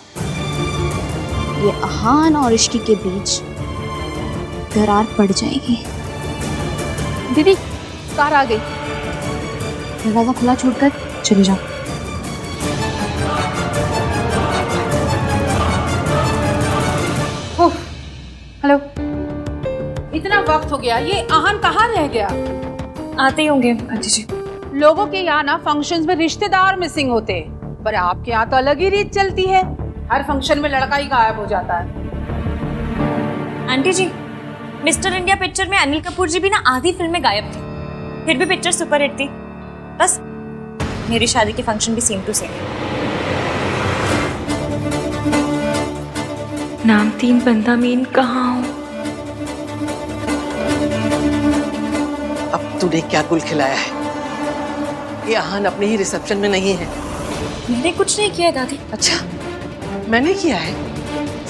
ये आहान और इश्की के बीच दरार पड़ जाएगी। दीदी, कार आ गई, दरवाजा खुला छोड़कर चली जाओ। हेलो, इतना वक्त हो गया, ये आहान कहाँ रह गया? आते ही होंगे आंटी जी। लोगों के यहाँ ना फंक्शंस में रिश्तेदार मिसिंग होते हैं, पर आपके यहाँ तो अलग ही रीत चलती है। हर फंक्शन में लड़का ही गायब हो जाता है। आंटी जी, मिस्टर इंडिया पिक्चर में अनिल कपूर जी भी ना आधी फिल्म में गायब थे, फिर भी पिक्चर सुपरहिट थी। बस मेरी शादी के फंक्शन भी सेम टू सेम। नाम 3 बंदा मीन कहाँ हो? अब तूने क्या गुल खिलाया है? ये आहान अपने ही रिसेप्शन में नहीं है। मैंने कुछ नहीं किया दादी। अच्छा, मैंने किया है?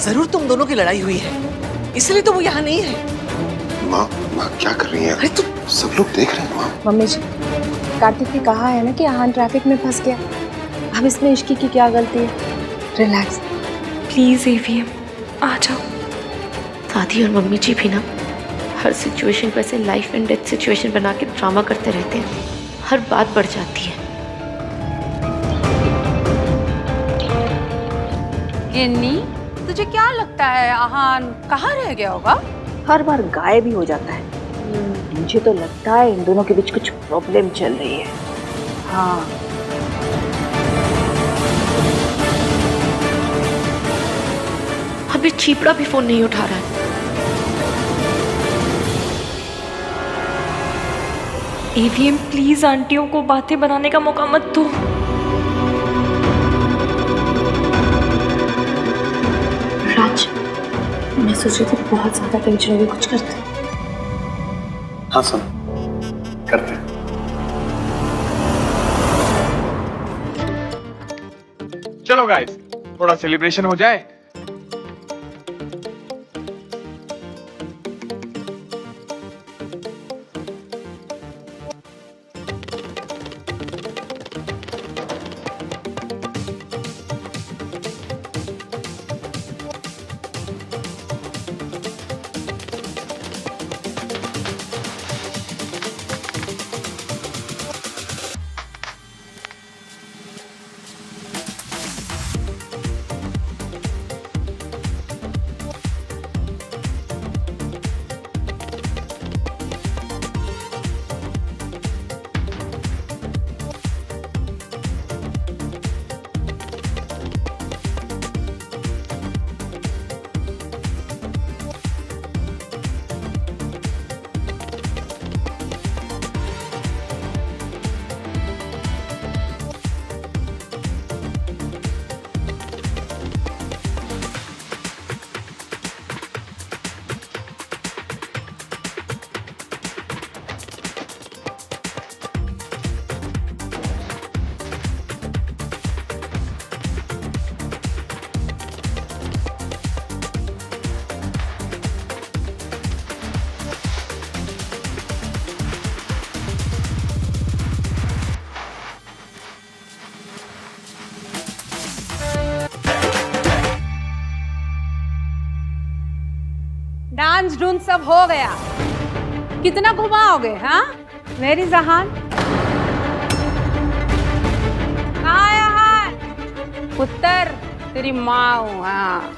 जरूर तुम दोनों की लड़ाई हुई है, इसलिए तो वो यहाँ नहीं है। माँ क्या कर रही है? अरे तू, सब लोग देख रहे हैं माँ। मम्मी जी, कार्तिक ने कहा है ना कि आहान ट्रैफिक में फंस गया। अब इसमें इश्की की क्या गलती है? रिलैक्स। प्लीज एवीएम आ जाओ। दादी और मम्मी जी भी ना हर सिचुएशन को ऐसे लाइफ एंड डेथ सिचुएशन बना के ड्रामा करते रहते हैं, हर बात बढ़ जाती है। इन्नी, तुझे क्या लगता है आहान कहाँ रह गया होगा? हर बार गायब ही हो जाता है। मुझे तो लगता है इन दोनों के बीच कुछ प्रॉब्लम चल रही है। हाँ, अभी चीपड़ा भी फोन नहीं उठा रहा है। एवीएम प्लीज आंटियों को बातें बनाने का मौका मत दो। राज, मैं सोच रही थी बहुत ज्यादा टेंशन होगी, कुछ करते हैं। हाँ सुन, करते हैं। चलो गाइस, थोड़ा सेलिब्रेशन हो जाए। डांस ढूंढ सब हो गया, कितना घुमाओगे? हाँ मेरी जहान, कहाँ है यहाँ? पुत्र तेरी माँ हूँ। हाँ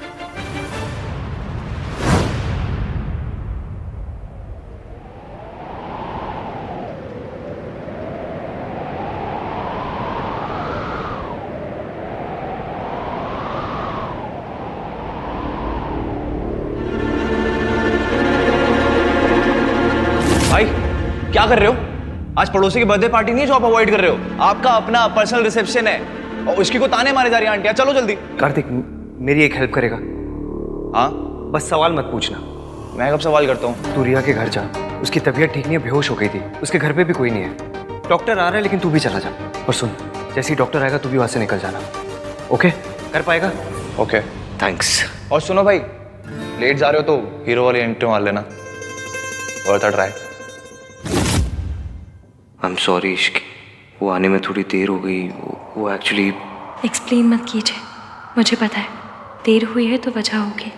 भाई क्या कर रहे हो? आज पड़ोसी की बर्थडे पार्टी नहीं है जो आप अवॉइड कर रहे हो। आपका अपना पर्सनल रिसेप्शन है और उसकी को ताने मारे जा रही है आंटियां। चलो जल्दी। कार्तिक, मेरी एक हेल्प करेगा? हाँ बस सवाल मत पूछना। मैं कब सवाल करता हूँ? तू रिया के घर जा, उसकी तबीयत ठीक नहीं है, बेहोश हो गई थी। उसके घर पे भी कोई नहीं है। डॉक्टर आ रहा है लेकिन तू भी चला जा। और सुन, जैसे ही डॉक्टर आएगा तू भी वहां से निकल जाना। ओके? कर पाएगा? Okay thanks. और सुनो भाई, लेट जा रहे हो तो हीरो वाली एंट्री मार लेना। Worth a try. I am sorry इश्क, वो आने में थोड़ी देर हो गई। वो एक्चुअली एक्सप्लेन मत कीजिए, मुझे पता है देर हुई है तो वजह होगी।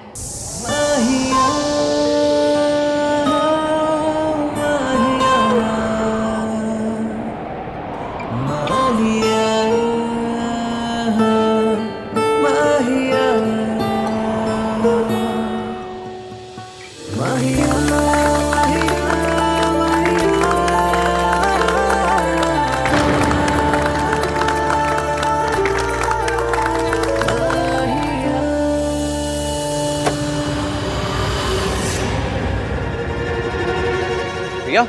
रिया?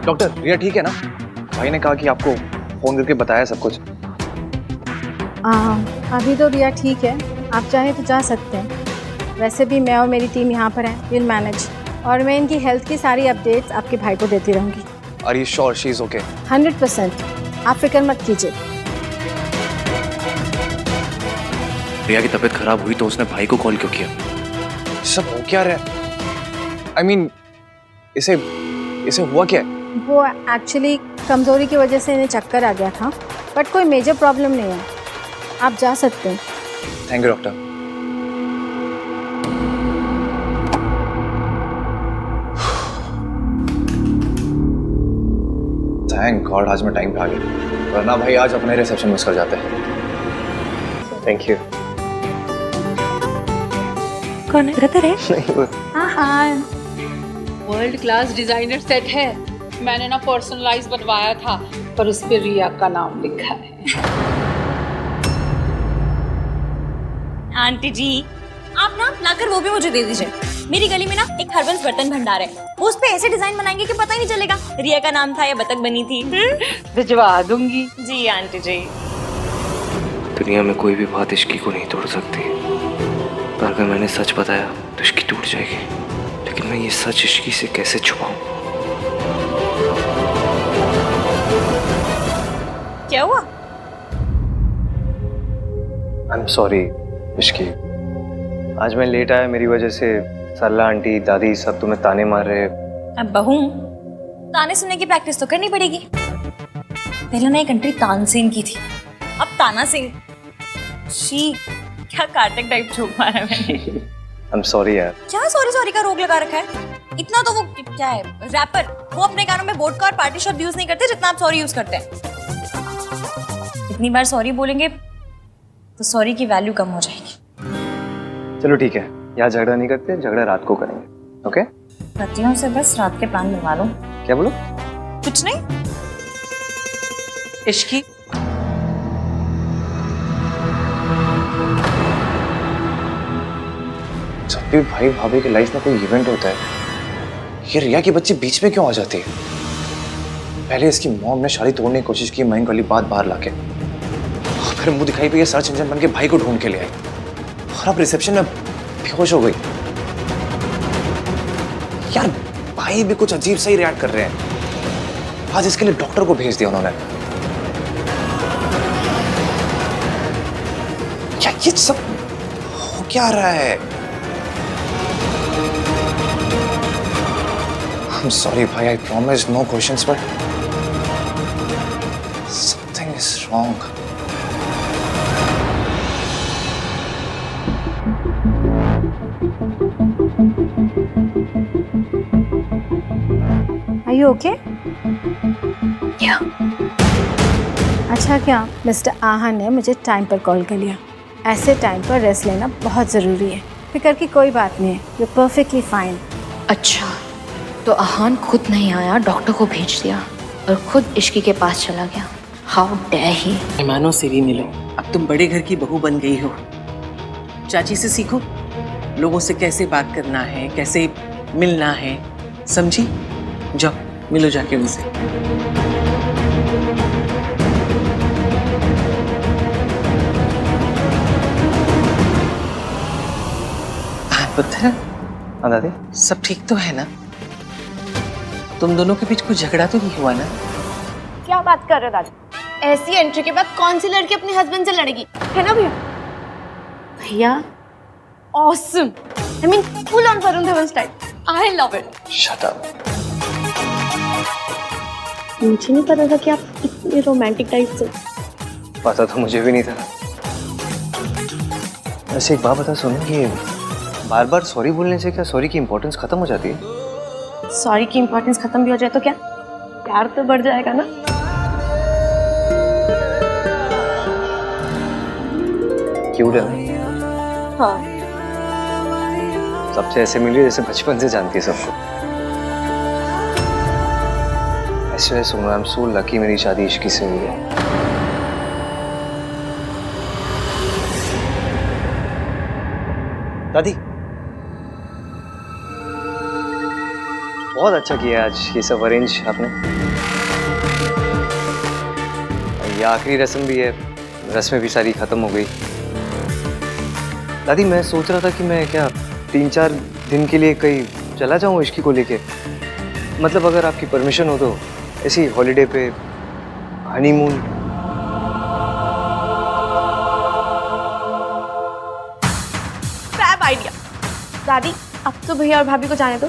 डॉक्टर, रिया ठीक है ना? भाई ने कहा कि आपको फोन करके बताया सब कुछ। अभी तो रिया ठीक है, आप चाहें तो जा सकते हैं। वैसे भी मैं और मेरी टीम यहाँ पर है, विल मैनेज। और मैं इनकी हेल्थ की सारी अपडेट्स आपके भाई को देती रहूँगी। Are you sure she is okay? 100%, आप फिक्र मत कीजिए। रिया की तबीयत खराब हुई तो उसने भाई को कॉल क्यों किया? सब हो क्या रहा है? I mean, इसे हुआ क्या है? वो एक्चुअली कमज़ोरी की वजह से इन्हें चक्कर आ गया था, बट कोई मेजर प्रॉब्लम नहीं है, आप जा सकते हैं। Thank you doctor. Thank God आज मैं टाइम पे आ गया, वरना भाई आज अपने रिसेप्शन मिस कर जाते हैं। Thank you. कौन है? ब्रदर है? हाँ वर्ल्ड क्लास डिजाइनर सेट है। मैंने ना पर्सनलाइज बनवाया था, पर उस पे रिया का नाम लिखा है। आंटी जी आप ना लाकर वो भी मुझे दे दीजिए। मेरी गली में ना एक हरबंस बर्तन भंडार है, वो उस पे ऐसे डिजाइन बनाएंगे कि पता ही नहीं चलेगा रिया का नाम था या बतख बनी थी। भिजवा दूंगी। जी आंटी जी। दुनिया में कोई भी बात इश्की को नहीं तोड़ सकती, पर अगर मैंने सच बताया तो इश्की टूट जाएगी। लेकिन मैं ये सच इश्की से कैसे छुपाऊं? क्या हुआ? आई एम सॉरी इश्की, आज मैं लेट आया, मेरी वजह से सरला आंटी दादी सब तुम्हें ताने मार रहे। अब बहू ताने सुनने की प्रैक्टिस तो करनी पड़ेगी। पहले ना एक एंट्री तानसेन की थी, अब ताना सिंह। शी क्या कार्टक टाइप जोक मारा मैंने। आई एम सॉरी यार। क्या सॉरी सॉरी का रोग लगा रखा है? इतना तो वो क्या है रैपर, वो अपने गानों में वोडका और पार्टी शब्द यूज नहीं करते जितना आप सॉरी यूज करते हैं। इतनी बार सॉरी बोलेंगे तो सॉरी की वैल्यू कम हो जाएगी। चलो ठीक है, यहाँ झगड़ा नहीं करते, झगड़ा रात को करेंगे। ओके? पतियों से बस रात के प्लान बनवा लो। क्या बोलो? कुछ नहीं। इश्की जब भी भाई भाभी की लाइफ में कोई इवेंट होता है, ये रिया की बच्ची बीच में क्यों आ जाती है? पहले इसकी मॉम ने शादी तोड़ने की कोशिश की मयंक वाली बात बाहर लाके, फिर मुंह दिखाई पे ये सर्च इंजन बन के भाई को ढूंढ के ले आई, और अब रिसेप्शन में बेहोश हो गई। यार भाई भी कुछ अजीब सा ही रिएक्ट कर रहे हैं। आज इसके लिए डॉक्टर को भेज दिया उन्होंने। क्या ये सब हो क्या रहा है? I'm sorry भाई, I promise no questions, but something is wrong. Are you okay? Yeah. अच्छा क्या मिस्टर आहा ने मुझे टाइम पर कॉल कर लिया। ऐसे टाइम पर रेस्ट लेना बहुत ज़रूरी है। फिक्र की कोई बात नहीं है, यू परफेक्टली फाइन। अच्छा तो आहान खुद नहीं आया, डॉक्टर को भेज दिया और खुद इश्की के पास चला गया। How dare he. मेहमानों से भी मिलो, अब तुम बड़े घर की बहू बन गई हो। चाची से सीखो लोगों से कैसे बात करना है, कैसे मिलना है, समझी? जाओ मिलो जाके उनसे। पुत्र, हाँ दादी, सब ठीक तो है ना? तुम दोनों के बीच कोई झगड़ा तो नहीं हुआ ना? क्या बात कर रहे दादी? ऐसी एंट्री के बाद कौन सी लड़की अपने हस्बैंड से लड़ेगी, है ना भैया? भैया awesome, I mean full on Varun Dhawan style. I love it. Shut up. मुझे नहीं पता था कि आप इतने रोमांटिक टाइप से। पता तो मुझे भी नहीं था। वैसे एक बात बता सोनू, कि बार बार सॉरी बोलने से क्या सॉरी की इम्पोर्टेंस खत्म हो जाती है? सॉरी की इम्पोर्टेंस खत्म भी हो जाए तो क्या प्यार तो बढ़ जाएगा ना? क्यूट है ना? हाँ। सबसे ऐसे मिली जैसे बचपन से जानती है सबको। ऐसे Sonu, I am so lucky मेरी शादी इश्की से हुई है। दादी बहुत अच्छा किया आज ये सब अरेंज आपने। ये आखिरी रस्म भी है, रस्में भी सारी खत्म हो गई। दादी मैं सोच रहा था कि मैं क्या 3-4 दिन के लिए कहीं चला जाऊं इश्की को लेके, मतलब अगर आपकी परमिशन हो तो ऐसी हॉलीडे पे, हनीमून। Fab idea. दादी अब तो भैया और भाभी को जाने दो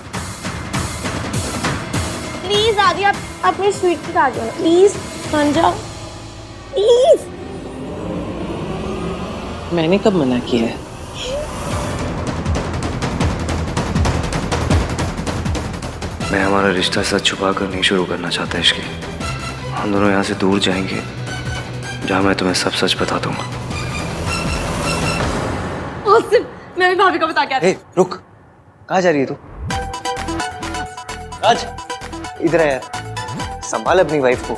प्लीज। दादी आप अपनी स्वीट की आ जाओ प्लीज, मान जाओ प्लीज। मैंने कब मना किया है? मैं हमारा रिश्ता सच छुपा कर नहीं शुरू करना चाहता इश्की। हम दोनों यहाँ से दूर जाएंगे जहाँ मैं तुम्हें सब सच बता दूंगा। मैं भी भाभी को बता के आती हूँ। रुक, कहाँ जा रही है तू? राज इधर आ यार, संभाल अपनी वाइफ को।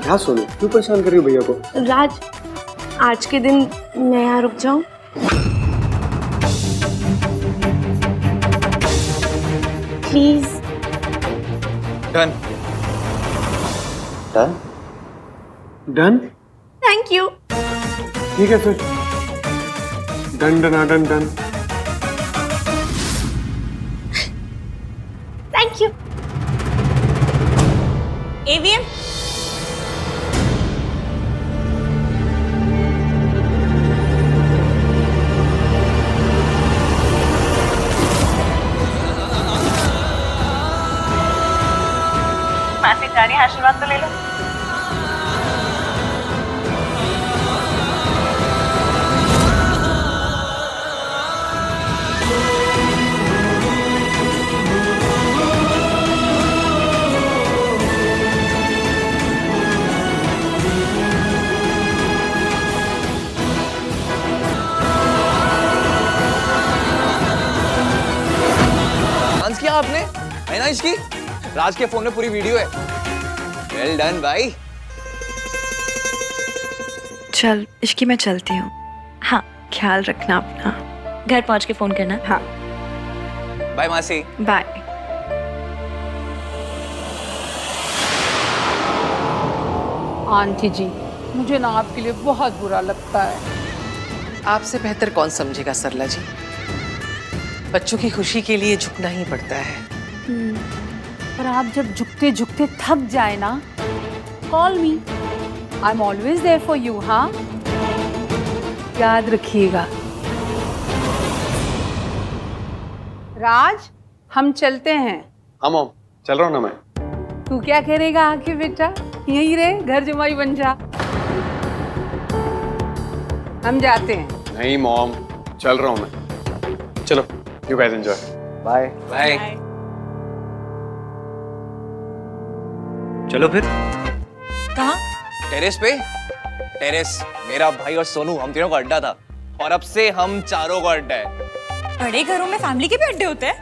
क्या सोनू, क्यों परेशान कर रही हो भैया को? राज आज के दिन मैं यहाँ रुक जाऊँ? Please. Done done done thank you. ठीक है फिर done done done done. Thank you. AVM मासी जा रही है, आशीर्वाद तो ले लो। डांस किया आपने, है ना इसकी? राज के फोन में पूरी वीडियो है। वेल डन भाई। चल इश्की, मैं चलती हूँ। हाँ, ख्याल रखना अपना। घर पहुंच के फोन करना। हाँ, बाय मासी। बाय। आंटी जी, मुझे ना आपके लिए बहुत बुरा लगता है। आपसे बेहतर कौन समझेगा सरला जी। बच्चों की खुशी के लिए झुकना ही पड़ता है। पर आप जब झुकते झुकते थक जाए ना, call me, I am always there for you. हाँ, याद रखिएगा। राज, हम चलते हैं। हाँ मॉम, चल रहा हूँ ना मैं। तू क्या करेगा आके बेटा? यहीं रहे, घर जमाई बन जा। हम जाते हैं। नहीं मॉम, चल रहा हूँ मैं। चलो, you guys enjoy. Bye bye. चलो फिर। कहाँ? टेरेस पे। टेरेस मेरा भाई और सोनू, हम तीनों का अड्डा था और अब से हम चारों का अड्डा है। बड़े घरों में फैमिली के भी अड्डे होते हैं?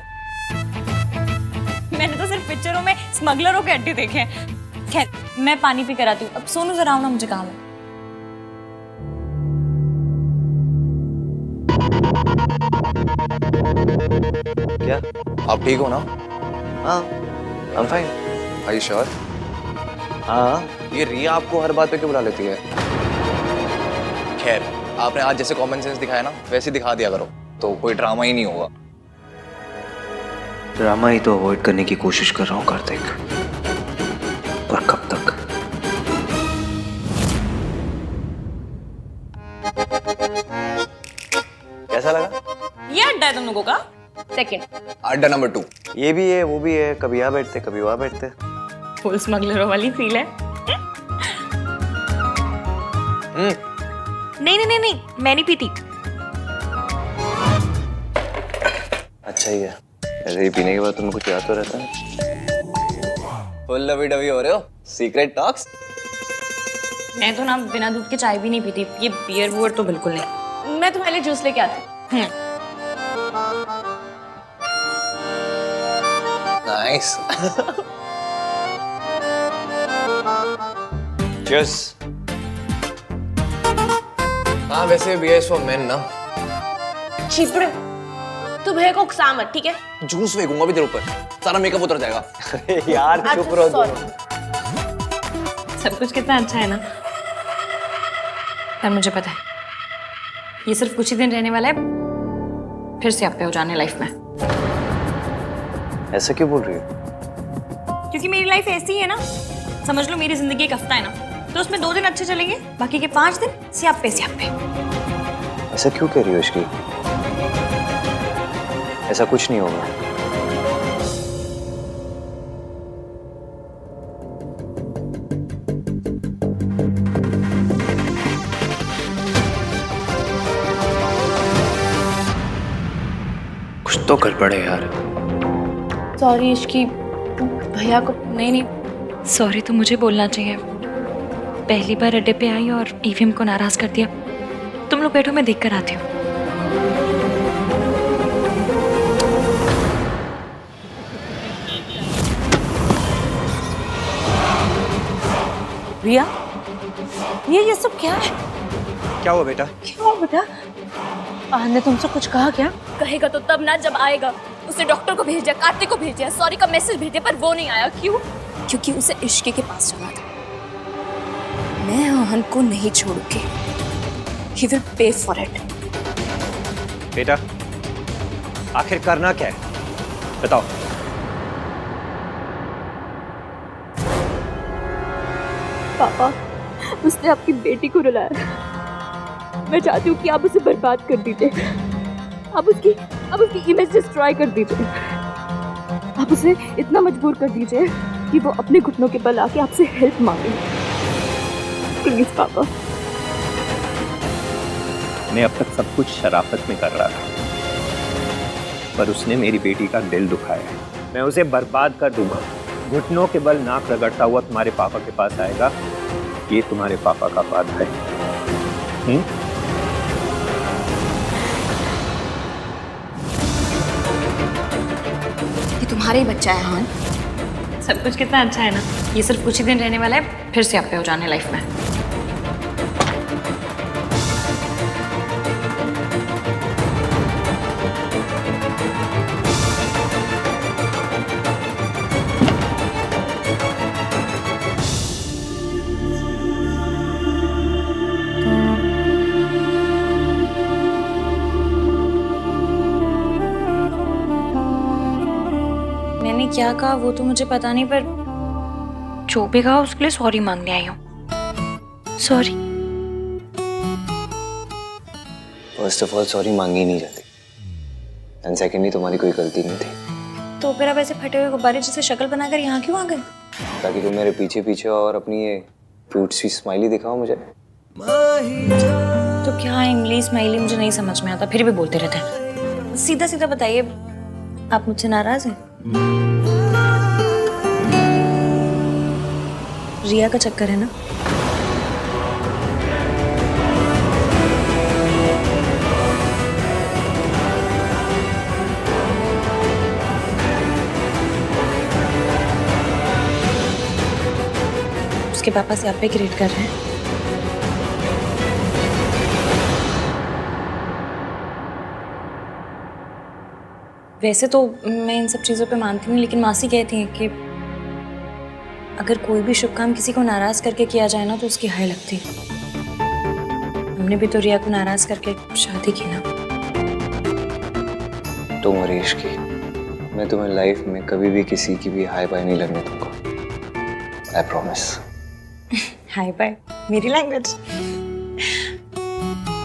मैंने तो सिर्फ पिक्चरों में स्मगलरों के अड्डे देखे हैं। खैर, मैं पानी पी कर आती हूँ। अब सोनू जरा आओ ना, मुझे काम है। क्या आप ठीक हो ना? हाँ, I am fine. Are you sure? हाँ। ये रिया आपको हर बात पे क्यों बुला लेती है? खैर, आपने आज जैसे कॉमन सेंस दिखाया ना, वैसे दिखा दिया करो, तो कोई ड्रामा ही नहीं होगा। ड्रामा ही तो अवॉइड करने की कोशिश कर रहा हूँ कार्तिक, पर कब तक? कैसा लगा? ये अड्डा है तुम लोगों का? सेकंड। अड्डा नंबर 2। ये भी है, वो भी है, कभी यहाँ बैठते कभी वहाँ बैठते। फुल स्मगलरों वाली फील है। नहीं नहीं नहीं नहीं, मैं नहीं पीती। अच्छा ही है, ऐसे ही पीने के बाद तुम्हें कुछ याद तो रहता है। फुल लवी डवी हो रहे हो? Secret talks? मैं तो ना बिना दूध के चाय भी नहीं पीती। ये बियर वुअर तो बिल्कुल नहीं। मैं तुम्हारे लिए जूस लेके आती हूँ। नाइस। चीयर्स। हाँ, वैसे बियर इज फॉर मेन ना। चिपड़े, तू भैया को उकसा मत, ठीक है? जूस फेंकूंगा भी तेरे ऊपर, सारा मेकअप उतर जाएगा। यार चुप अच्छा, रहो। सब कुछ कितना अच्छा है ना। पर मुझे पता है, ये सिर्फ कुछ ही दिन रहने वाला है, फिर से आप पे हो जाने लाइफ में। ऐसा क्यों बोल रही हो? क्योंकि मेरी लाइफ ऐसी ही है ना। समझ लो मेरी जिंदगी एक हफ्ता है ना, तो उसमें 2 दिन अच्छे चलेंगे, बाकी के 5 दिन स्यापे स्यापे। ऐसा क्यों कह रही हो इसकी? ऐसा कुछ नहीं होगा। कुछ तो गड़बड़ है यार। सॉरी इश्की, भैया को। नहीं, सॉरी तो मुझे बोलना चाहिए। पहली बार अड्डे पे आई और ईवीएम को नाराज कर दिया। तुम लोग बैठो, मैं देख कर आती हूँ। रिया, ये सब क्या है? क्या हुआ बेटा? क्या हुआ बेटा? ने तुमसे कुछ कहा क्या? कहेगा तो तब ना, जब आएगा। उसने डॉक्टर को भेज दिया, कार्तिक को भेज दिया, सॉरी का मैसेज भेज दिया, पर वो नहीं आया। क्यों? क्योंकि उसे इश्की के पास जाना था। मैं आहन को नहीं छोड़ूंगी। He will pay for it. बेटा, आखिर करना क्या है? बताओ। पापा, उसने आपकी बेटी को रुलाया। मैं चाहती हूँ कि आप उसे बर्बाद कर दीजिए। आप उसकी इमेज डिस्ट्रॉय कर दीजिए। आप उसे इतना मजबूर कर दीजिए कि वो अपने घुटनों के बल आके आपसे हेल्प मांगे। प्लीज पापा। मैं अब तक सब कुछ शराफत में कर रहा था, पर उसने मेरी बेटी का दिल दुखाया है। मैं उसे बर्बाद कर दूंगा। घुटनों के बल नाक रगड़ता हुआ तुम्हारे पापा के पास आएगा। ये तुम्हारे पापा का वादा है। ये तुम्हारा ही बच्चा है आहन। सब कुछ कितना अच्छा है ना। ये सिर्फ कुछ ही दिन रहने वाला है, फिर से आप पे हो जाने लाइफ में। मैंने क्या कहा वो तो मुझे पता नहीं, पर जो भी कहा उसके लिए सॉरी मांगने आई हूँ। Sorry. First of all sorry मांगी नहीं जाती, एंड सेकेंडली तुम्हारी कोई गलती नहीं थी। तो फिर आप ऐसे फटे हुए गुब्बारे जैसे शक्ल बनाकर यहाँ क्यों आ गए? ताकि तुम मेरे पीछे पीछे और अपनी ये क्यूट सी स्माइली दिखाओ मुझे। तो क्या इमली स्माइली मुझे नहीं समझ में आता, फिर भी बोलते रहते हैं। सीधा सीधा बताइए, आप मुझसे नाराज हैं? रिया का चक्कर है ना? उसके पापा से आप पे क्रिएट कर रहे हैं। वैसे तो मैं इन सब चीज़ों पे मानती हूँ, लेकिन मासी कहती हैं कि अगर कोई भी शुभ काम किसी को नाराज करके किया जाए ना तो उसकी हाय लगती है। हमने भी तो रिया को नाराज करके शादी की ना। तुम हरीश की, मैं तुम्हें लाइफ में कभी भी किसी की भी हाय बाय नहीं लगने दूंगा। I promise. हाय बाय मेरी लैंग्वेज।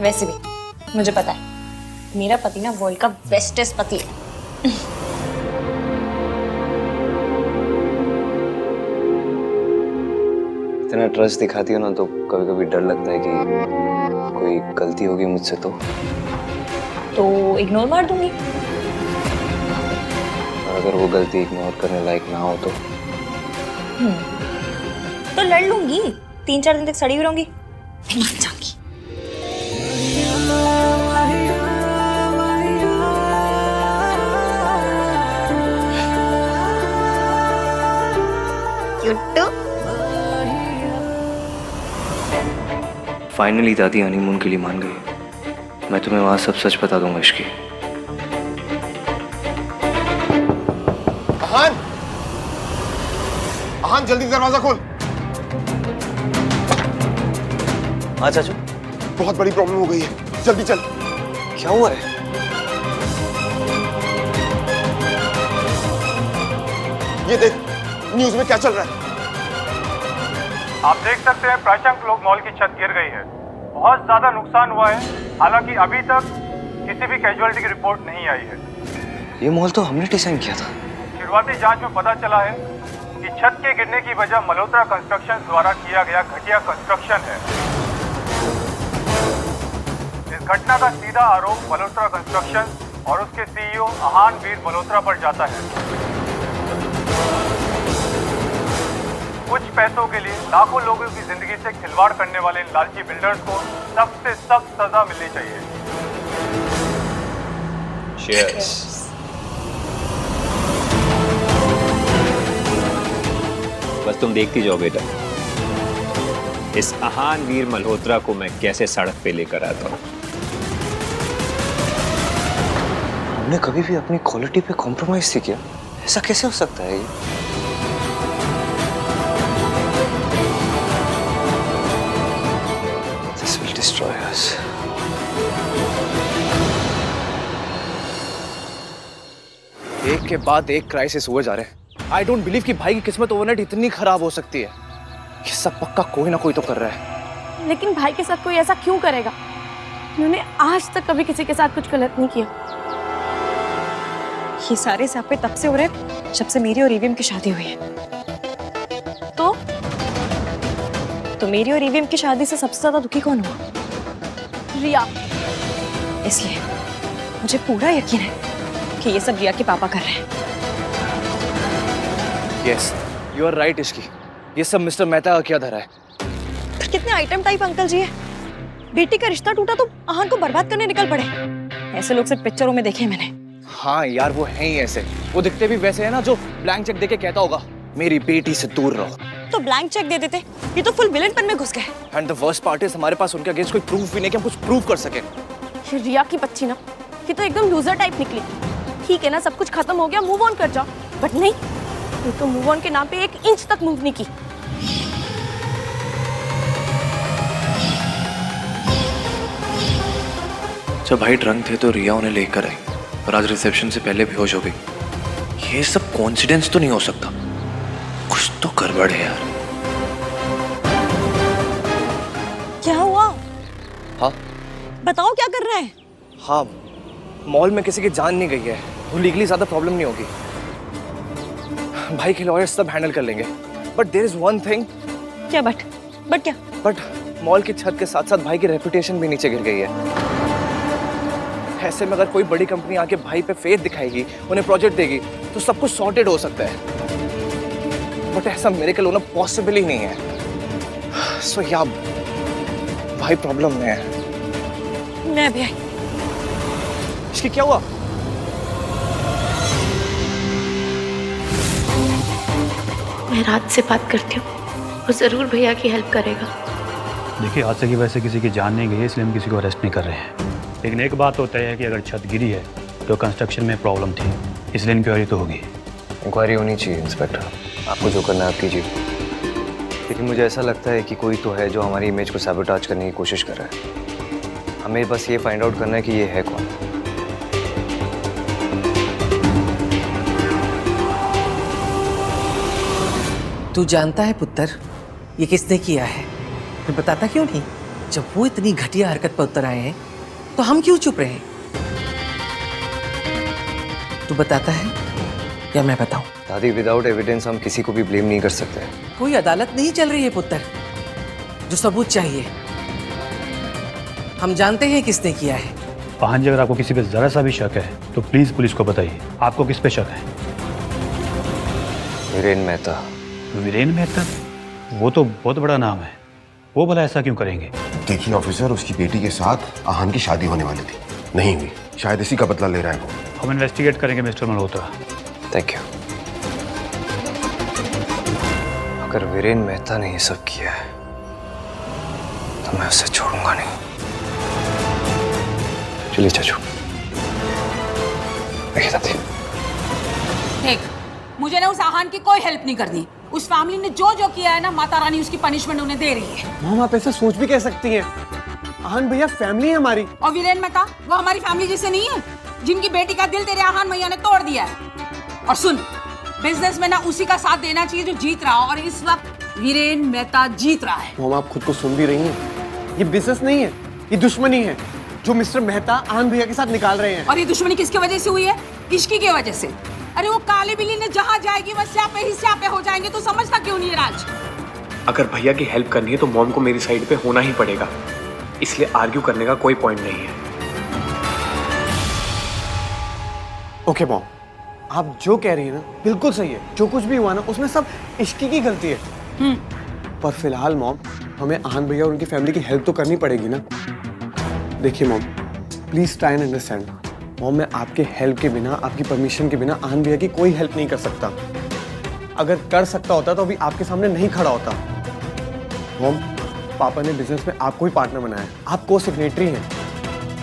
वैसे भी मुझे पता है मेरा पति ना वर्ल्ड का बेस्टेस्ट पति है। इतना ट्रस्ट दिखाती हो ना तो कभी कभी डर लगता है कि कोई गलती होगी मुझसे तो इग्नोर मार दूंगी। और अगर वो गलती इग्नोर करने लायक ना हो तो लड़ लूंगी। 3-4 दिन तक सड़ी हुई रहूंगी, मान जाऊंगी। फाइनली दादी हनीमून के लिए मान गई। मैं तुम्हें वहां सब सच बता दूंगा इश्की। आहान, आहान जल्दी दरवाजा खोल। हाँ चाचू, बहुत बड़ी प्रॉब्लम हो गई है, जल्दी चल। क्या हुआ है? ये देख न्यूज में क्या चल रहा है। आप देख सकते हैं प्राशंक लोक मॉल की छत गिर गई है। बहुत ज्यादा नुकसान हुआ है, हालांकि अभी तक किसी भी कैजुअलिटी की रिपोर्ट नहीं आई है। ये मॉल तो हमने डिजाइन किया था। शुरुआती जांच में पता चला है कि छत के गिरने की वजह मल्होत्रा कंस्ट्रक्शन द्वारा किया गया घटिया कंस्ट्रक्शन है। इस घटना का सीधा आरोप मल्होत्रा कंस्ट्रक्शन और उसके सीईओ आहान वीर मल्होत्रा पर जाता है। कुछ पैसों के लिए लाखों लोगों की जिंदगी से खिलवाड़ करने वाले इन लालची बिल्डर्स को सख्त से सख्त सजा मिलनी चाहिए। Cheers. बस तुम देखती जाओ बेटा, इस आहान वीर मल्होत्रा को मैं कैसे सड़क पे लेकर आता हूं। हमने कभी भी अपनी क्वालिटी पे कॉम्प्रोमाइज नहीं किया, ऐसा कैसे हो सकता है ये? This will destroy us. एक के बाद एक क्राइसिस हुए जा रहे हैं। आई डोंट बिलीव कि भाई की किस्मत ओवरनाइट इतनी खराब हो सकती है। ये सब पक्का कोई ना कोई तो कर रहा है। लेकिन भाई के साथ कोई ऐसा क्यों करेगा? उन्होंने आज तक कभी किसी के साथ कुछ गलत नहीं किया। ये सारे सापे तब से हो रहे हैं जब से मेरी और ईवीएम की शादी हुई है। तो मेरी और ईवीएम की शादी से सबसे ज्यादा दुखी कौन हुआ? रिया। इसलिए मुझे पूरा यकीन है कि ये सब रिया के पापा कर रहे हैं। Yes, you are right Ishki. ये सब मिस्टर मेहता का क्या धरा है? तो कितने आइटम टाइप अंकल जी है। बेटी का रिश्ता टूटा तो आहन को बर्बाद करने निकल पड़े। ऐसे लोग सिर्फ पिक्चरों में देखे मैंने। हाँ यार, वो है ही ऐसे। वो दिखते भी वैसे है ना जो ब्लैंक चेक देके कहता होगा मेरी बेटी से दूर रहो। तो ब्लैंक चेक दे देते। ये तो फुल विलेनपन में घुस गए। And the worst part is हमारे पास उनके अगेंस्ट कोई प्रूफ भी नहीं कि हम कुछ प्रूव कर सके। ये रिया की बच्ची ना, ये तो एकदम लूजर टाइप निकली। ठीक है ना, सब कुछ खत्म हो गया, मूव ऑन कर जाओ। बट नहीं, ये तो मूव ऑन के नाम पे 1 इंच तक मूव नहीं की। जब भाई ड्रंक थे तो रिया उन्हें लेकर आई और आज रिसेप्शन से पहले बेहोश हो गई। ये सब कोइंसिडेंस तो नहीं हो सकता, कुछ तो गड़बड़ है यार। क्या हुआ? हाँ बताओ क्या कर रहे हैं? हाँ, मॉल में किसी की जान नहीं गई है, वो लीगली ज्यादा प्रॉब्लम नहीं होगी। भाई के लॉयर्स सब हैंडल कर लेंगे। But there is one thing. क्या बट क्या? बट मॉल की छत के साथ साथ भाई की रेपुटेशन भी नीचे गिर गई है। ऐसे में अगर कोई बड़ी कंपनी आके भाई पे फेथ दिखाएगी, उन्हें प्रोजेक्ट देगी, तो सब कुछ सॉर्टेड हो सकता है। बट ऐसा मिरेकल होना पॉसिबल ही नहीं है। सो या भाई प्रॉब्लम में है। मैं भी आई। इसकी क्या हुआ? मैं रात से बात करती हूँ, वो जरूर भैया की हेल्प करेगा। देखिए, हादसे की वजह से किसी की जान नहीं गई है, इसलिए हम किसी को अरेस्ट नहीं कर रहे हैं। लेकिन एक बात तो तय है कि अगर छत गिरी है तो कंस्ट्रक्शन में प्रॉब्लम थी, इसलिए इंक्वायरी तो होगी। इंक्वायरी होनी चाहिए इंस्पेक्टर, आपको जो करना है आप कीजिए। लेकिन मुझे ऐसा लगता है कि कोई तो है जो हमारी इमेज को सैबोटाज करने की कोशिश कर रहा है। हमें बस ये फाइंड आउट करना है कि ये है कौन। तू जानता है पुत्र ये किसने किया है? फिर बताता क्यों नहीं? जब वो इतनी घटिया हरकत पर उतर आए हैं तो हम क्यों चुप रहे? तू बताता है या मैं बताऊं? दादी, विदाउट एविडेंस हम किसी को भी ब्लेम नहीं कर सकते। कोई अदालत नहीं चल रही है पुत्र, जो सबूत चाहिए। हम जानते हैं किसने किया है। पाहन जी, अगर आपको किसी पे जरा सा भी शक है तो प्लीज पुलिस को बताइए। आपको किस पे शक है? वीरेन मेहता। वीरेन मेहता? वो तो बहुत बड़ा नाम है, वो भला ऐसा क्यों करेंगे? देखिए ऑफिसर, उसकी बेटी के साथ आहान की शादी होने वाली थी, नहीं हुई। शायद इसी का बदला ले रहा है वो। हम इन्वेस्टिगेट करेंगे मिस्टर मल्होत्रा। Thank you. अगर वीरेन मेहता ने ये सब किया है तो मैं उसे छोड़ूंगा नहीं। चलिए चाचू। देखिए दादी, देख, मुझे ना उस आहान की कोई हेल्प नहीं करनी। उस फैमिली ने जो जो किया है ना, माता रानी उसकी पनिशमेंट उन्हें दे रही है। मॉम, आप ऐसा सोच भी कह सकती हैं? आहान भैया फैमिली है हमारी। और वीरेन मेहता वो हमारी फैमिली जैसे नहीं है, जिनकी बेटी का दिल तेरे आहान भैया ने तोड़ दिया है। और सुन, बिजनेस में ना उसी का साथ देना चाहिए जो जीत रहा हो, और इस वक्त वीरेन मेहता जीत रहा है। मॉम, आप खुद को सुन भी रही हैं? ये बिजनेस नहीं है, ये दुश्मनी है जो मिस्टर मेहता आहान भैया के साथ निकाल रहे हैं। और ये दुश्मनी किसकी वजह से हुई है? इश्की की वजह से। अरे वो काली बिल्ली ने जहाँ जाएगी वह स्यापे ही स्यापे हो जाएंगे। तो समझता क्यों नहीं है राज? अगर भैया की हेल्प करनी है तो मॉम को मेरी साइड पे होना ही पड़ेगा, इसलिए आर्ग्यू करने का कोई पॉइंट नहीं है। ओके मॉम, आप जो कह रही है ना बिल्कुल सही है। जो कुछ भी हुआ ना उसमें सब इश्की की गलती है। पर फिलहाल मॉम, हमें आहान भैया और उनकी फैमिली की हेल्प तो करनी पड़ेगी ना। देखिए mom, please try and understand. Mom, मैं आपके हेल्प के बिना, आपकी परमिशन के बिना आहान भैया की कोई हेल्प नहीं कर सकता। अगर कर सकता होता तो अभी आपके सामने नहीं खड़ा होता। मॉम, पापा ने बिजनेस में आपको ही पार्टनर बनाया है, आप को सेक्रेटरी हैं।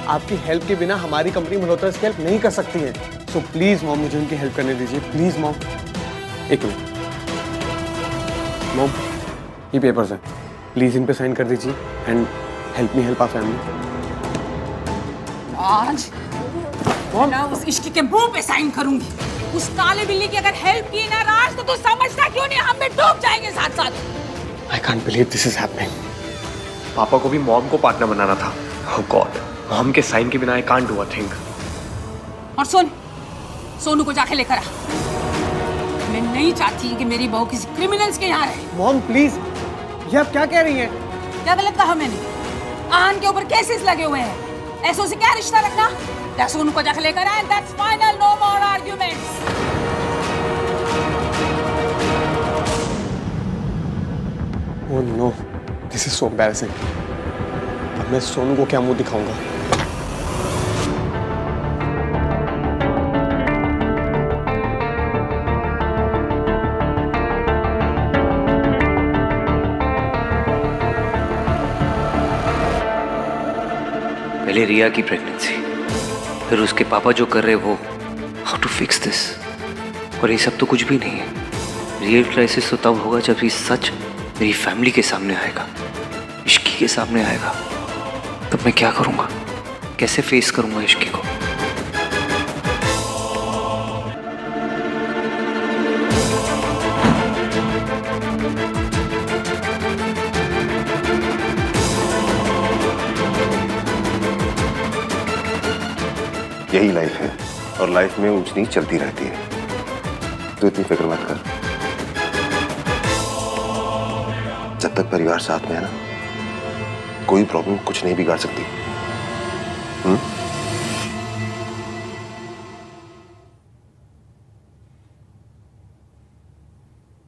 आपकी हेल्प के बिना हमारी कंपनी मल्होत्रा इसकी हेल्प नहीं कर सकती है। सो प्लीज मॉम मुझे उनकी हेल्प करने दीजिए, प्लीज मॉम। एक मिनट मॉम, ये पेपर्स हैं, प्लीज इन पे साइन कर दीजिए and help me help our family. आज मैं उस इश्क के मुंह पे साइन करूंगी। उस काले बिल्ली की अगर हेल्प की ना राज तो तू समझता क्यों नहीं हम भी डूब जाएंगे साथ साथ। I can't believe this is happening. पापा को भी मॉम को पार्टनर बनाना था। ओह गॉड, मॉम के साइन के बिना I can't do a thing. और सुन, सोनू को जाके लेकर आ। मैं नहीं चाहती कि मेरी बहू किसी क्रिमिनल्स के यहाँ रहे। मॉम प्लीज, ये आप क्या कह रही हैं? क्या गलत कहा मैंने? आन के ऊपर केसेस लगे हुए हैं, ऐसों से क्या रिश्ता रखना? सोनू को जाके लेकर आए, that's final, no more arguments. Oh no, this is so embarrassing. अब मैं सोनू को क्या मुंह दिखाऊंगा? पहले रिया की प्रेगनेंसी, फिर उसके पापा जो कर रहे वो, हाउ टू फिक्स दिस? और ये सब तो कुछ भी नहीं है। रियल क्राइसिस तो तब होगा जब ये सच मेरी फैमिली के सामने आएगा, इश्की के सामने आएगा। तब मैं क्या करूंगा? कैसे फेस करूंगा इश्की को? यही लाइफ है और लाइफ में ऊंच नीच चलती रहती है, तो इतनी फिक्र मत कर। जब तक परिवार साथ में है ना, कोई प्रॉब्लम कुछ नहीं बिगाड़ सकती।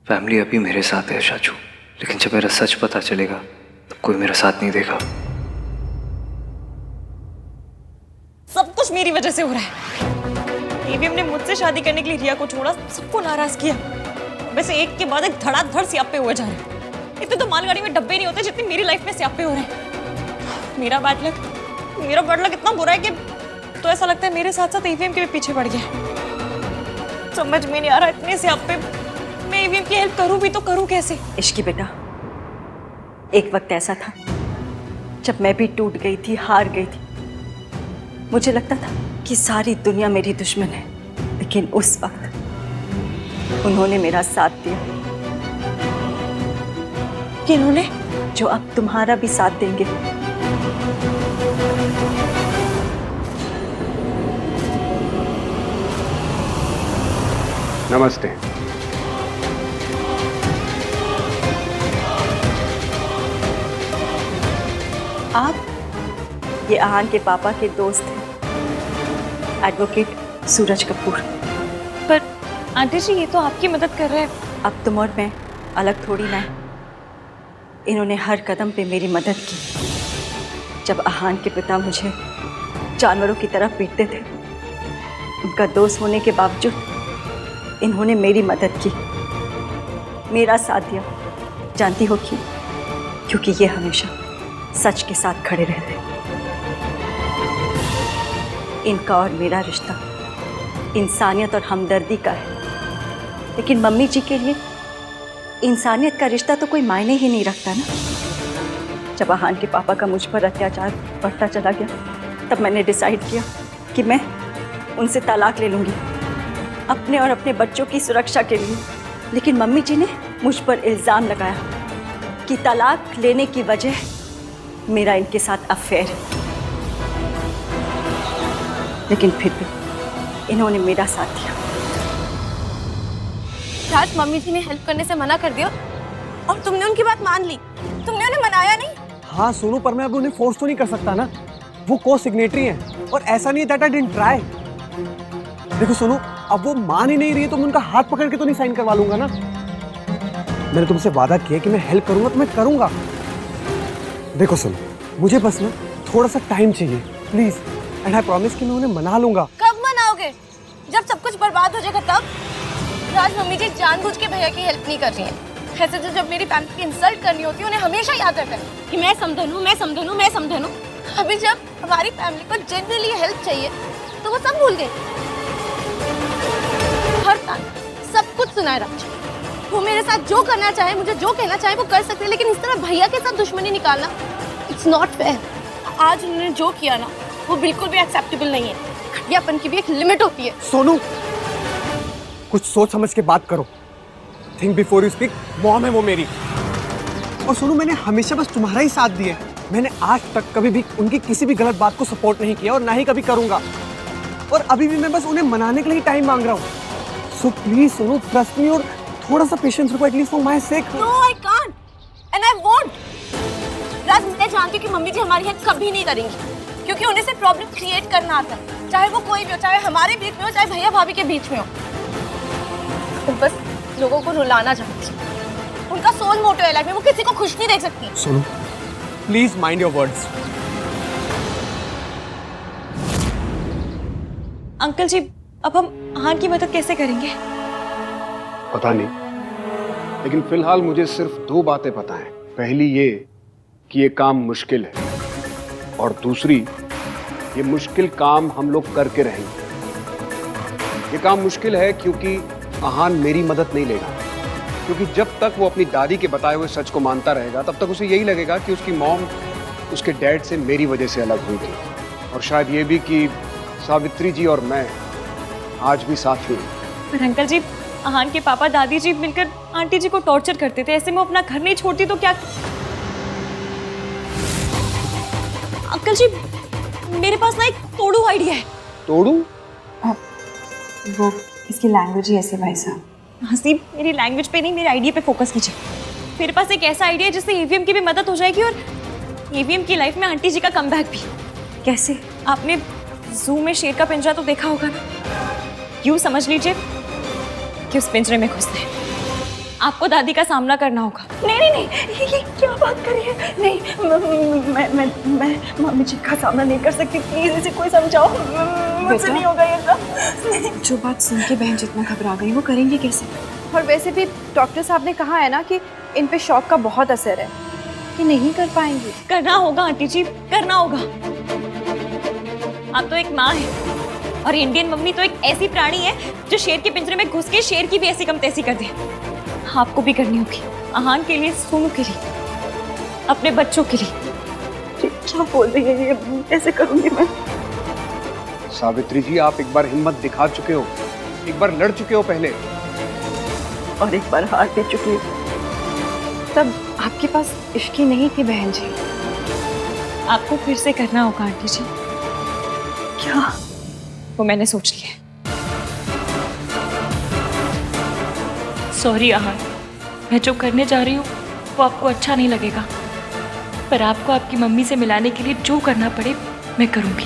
फैमिली अभी मेरे साथ है शाचू, लेकिन जब मेरा सच पता चलेगा तब कोई मेरा साथ नहीं देगा। सब कुछ मेरी वजह से हो रहा है। एवीएम ने मुझसे शादी करने के लिए रिया को छोड़ा, सबको नाराज किया। वैसे एक के बाद एक धड़ाधड़ सियापे हुए जा रहे हैं। इतने तो मालगाड़ी में डब्बे नहीं होते जितनी मेरी लाइफ में सियापे हो रहे हैं। मेरा बैड लक इतना बुरा है कि तो ऐसा लगता है मेरे साथ साथ एवीएम के भी पीछे पड़ गया। समझ में नहीं आ रहा, इतने सियापे, मैं एवीएम की हेल्प करूं भी तो करूं कैसे? इश्की बेटा, एक वक्त ऐसा था जब मैं भी टूट गई थी, हार गई थी। मुझे लगता था कि सारी दुनिया मेरी दुश्मन है, लेकिन उस वक्त उन्होंने मेरा साथ दिया। किन्होंने? जो अब तुम्हारा भी साथ देंगे। नमस्ते। आप ये आहान के पापा के दोस्त हैं, एडवोकेट सूरज कपूर। पर आंटी जी, ये तो आपकी मदद कर रहे हैं। अब तुम और मैं अलग थोड़ी ना है। इन्होंने हर कदम पे मेरी मदद की। जब आहान के पिता मुझे जानवरों की तरह पीटते थे, उनका दोस्त होने के बावजूद इन्होंने मेरी मदद की, मेरा साथ दिया। जानती हो क्यों? क्योंकि ये हमेशा सच के साथ खड़े रहते। इनका और मेरा रिश्ता इंसानियत और हमदर्दी का है, लेकिन मम्मी जी के लिए इंसानियत का रिश्ता तो कोई मायने ही नहीं रखता ना। जब आहान के पापा का मुझ पर अत्याचार बढ़ता चला गया, तब मैंने डिसाइड किया कि मैं उनसे तलाक ले लूँगी, अपने और अपने बच्चों की सुरक्षा के लिए। लेकिन मम्मी जी ने मुझ पर इल्ज़ाम लगाया कि तलाक लेने की वजह मेरा इनके साथ अफेयर है। लेकिन फिर भी इन्होंने मेरा साथ दिया। राज, मम्मी जी ने हेल्प करने से मना कर दिया और तुमने उनकी बात मान ली। तुमने उन्हें मनाया नहीं? हाँ सोनू, पर मैं अब उन्हें फोर्स तो नहीं कर सकता ना। वो को सिग्नेटरी हैं और ऐसा नहीं दैट आई डिडंट ट्राई। देखो सोनू, अब वो मान ही नहीं रही है तो मैं उनका हाथ पकड़ के तो नहीं साइन करवा लूंगा ना। मैंने तुमसे वादा किया कि मैं हेल्प करूंगा तो मैं करूंगा। देखो सोनू, मुझे बस ना थोड़ा सा टाइम चाहिए प्लीज, एंड आई प्रॉमिस कि मैं उन्हें मना लूंगा। कब मनाओगे? जब सब कुछ बर्बाद हो जाएगा तब? राज, मम्मी जी जानबूझ के भैया की हेल्प नहीं कर रही हैं। ऐसे तो जब मेरी फैमिली की इंसल्ट करनी होती है उन्हें हमेशा याद रहता है कि मैं समधन हूँ, मैं समधन हूँ, मैं समधन हूँ। अभी जब हमारी फैमिली को जनरली हेल्प चाहिए तो वो सब भूल गए। हर टाइम सब कुछ सुनाए रख। वो मेरे साथ जो करना चाहे, मुझे जो कहना चाहे वो कर सकते हैं, लेकिन इस तरह भैया के साथ दुश्मनी निकालना इट्स नॉट फेयर। आज उन्होंने जो किया ना वो बिल्कुल भी एक्सेप्टेबल नहीं है। घटियापन की भी एक लिमिट होती है। सोनू, कुछ सोच समझ के बात करो। Think before you speak. Mom है वो मेरी। और सोनू, मैंने हमेशा बस तुम्हारा ही साथ दिया है। मैंने आज तक कभी भी उनकी किसी भी गलत बात को सपोर्ट नहीं किया और ना ही कभी करूंगा। और अभी भी मैं बस उन्हें मनाने के लिए टाइम मांग रहा हूँ। So please Sonu, trust me और थोड़ा सा पेशेंस रखो, at least for my sake. No I can't and I won't. Raj, मैं जानती हूँ कि मम्मी जी हमारी हेल्प कभी नहीं करेंगी, क्योंकि उन्हें सिर्फ प्रॉब्लम क्रिएट करना आता है, चाहे वो कोई भी हो, चाहे हमारे बीच में हो, चाहे भैया भाभी के बीच में हो। तो बस लोगों को रुलाना चाहती है। उनका सोल मोटो है लाइफ में, वो किसी को खुश नहीं देख सकती। Sonu, please mind your words. Uncle ji, अब हम आहान की मदद कैसे करेंगे? पता नहीं, लेकिन फिलहाल मुझे सिर्फ 2 बातें पता हैं। पहली ये कि ये काम मुश्किल है, और दूसरी, ये मुश्किल काम हम लोग करके रहेंगे। ये काम मुश्किल है क्योंकि आहान मेरी मदद नहीं लेगा, क्योंकि जब तक वो अपनी दादी के बताए हुए सच को मानता रहेगा तब तक उसे यही लगेगा कि उसकी मॉम उसके डैड से मेरी वजह से अलग हुई थी, और शायद ये भी कि सावित्री जी और मैं आज भी साथ ही हैं। पर अंकल जी, आहान के पापा दादी जी मिलकर आंटी जी को टॉर्चर करते थे, ऐसे में अपना घर नहीं छोड़ती तो क्या? अंकल जी, मेरे पास ना एक तोड़ू आइडिया है। तोड़ू? वो इसकी लैंग्वेज ही ऐसे भाई साहब। हसीब, मेरी लैंग्वेज पे नहीं, मेरे आइडिया पे फोकस कीजिए। मेरे पास एक ऐसा आइडिया है जिससे ईवीएम की भी मदद हो जाएगी और ईवीएम की लाइफ में आंटी जी का कमबैक भी। कैसे? आपने जू में शेर का पिंजरा तो देखा होगा ना? यूं समझ लीजिए कि उस पिंजरे में घुसते हैं आपको दादी का सामना करना होगा। नहीं नहीं नहीं, ये क्या बात कर रही है? नहीं, मैं मम्मी जी का सामना नहीं कर सकती। प्लीज इसे कोई समझाओ, मुझसे नहीं होगा ये सब। जो बात सुन के बहन जितना घबरा गई, वो करेंगे कैसे? और वैसे भी डॉक्टर साहब ने कहा है ना कि इन पे शॉक का बहुत असर है, कि नहीं कर पाएंगी। करना होगा आंटी जी, करना होगा। आप तो एक माँ है, और इंडियन मम्मी तो एक ऐसी प्राणी है जो शेर के पिंजरे में घुस के शेर की भी ऐसी कम तैसी कर दे। आपको भी करनी होगी, आहान के लिए, सोनू के लिए, अपने बच्चों के लिए। क्या बोल रही है ये? ऐसे करूंगी मैं? सावित्री जी, आप एक बार हिम्मत दिखा चुके हो, एक बार लड़ चुके हो पहले, और एक बार हार दे चुकी हूँ। तब आपके पास इश्की नहीं थी बहन जी। आपको फिर से करना होगा आंटी जी। क्या? वो मैंने सोच लिया। सॉरी आहान, मैं जो करने जा रही हूँ वो आपको अच्छा नहीं लगेगा, पर आपको आपकी मम्मी से मिलाने के लिए जो करना पड़े मैं करूँगी।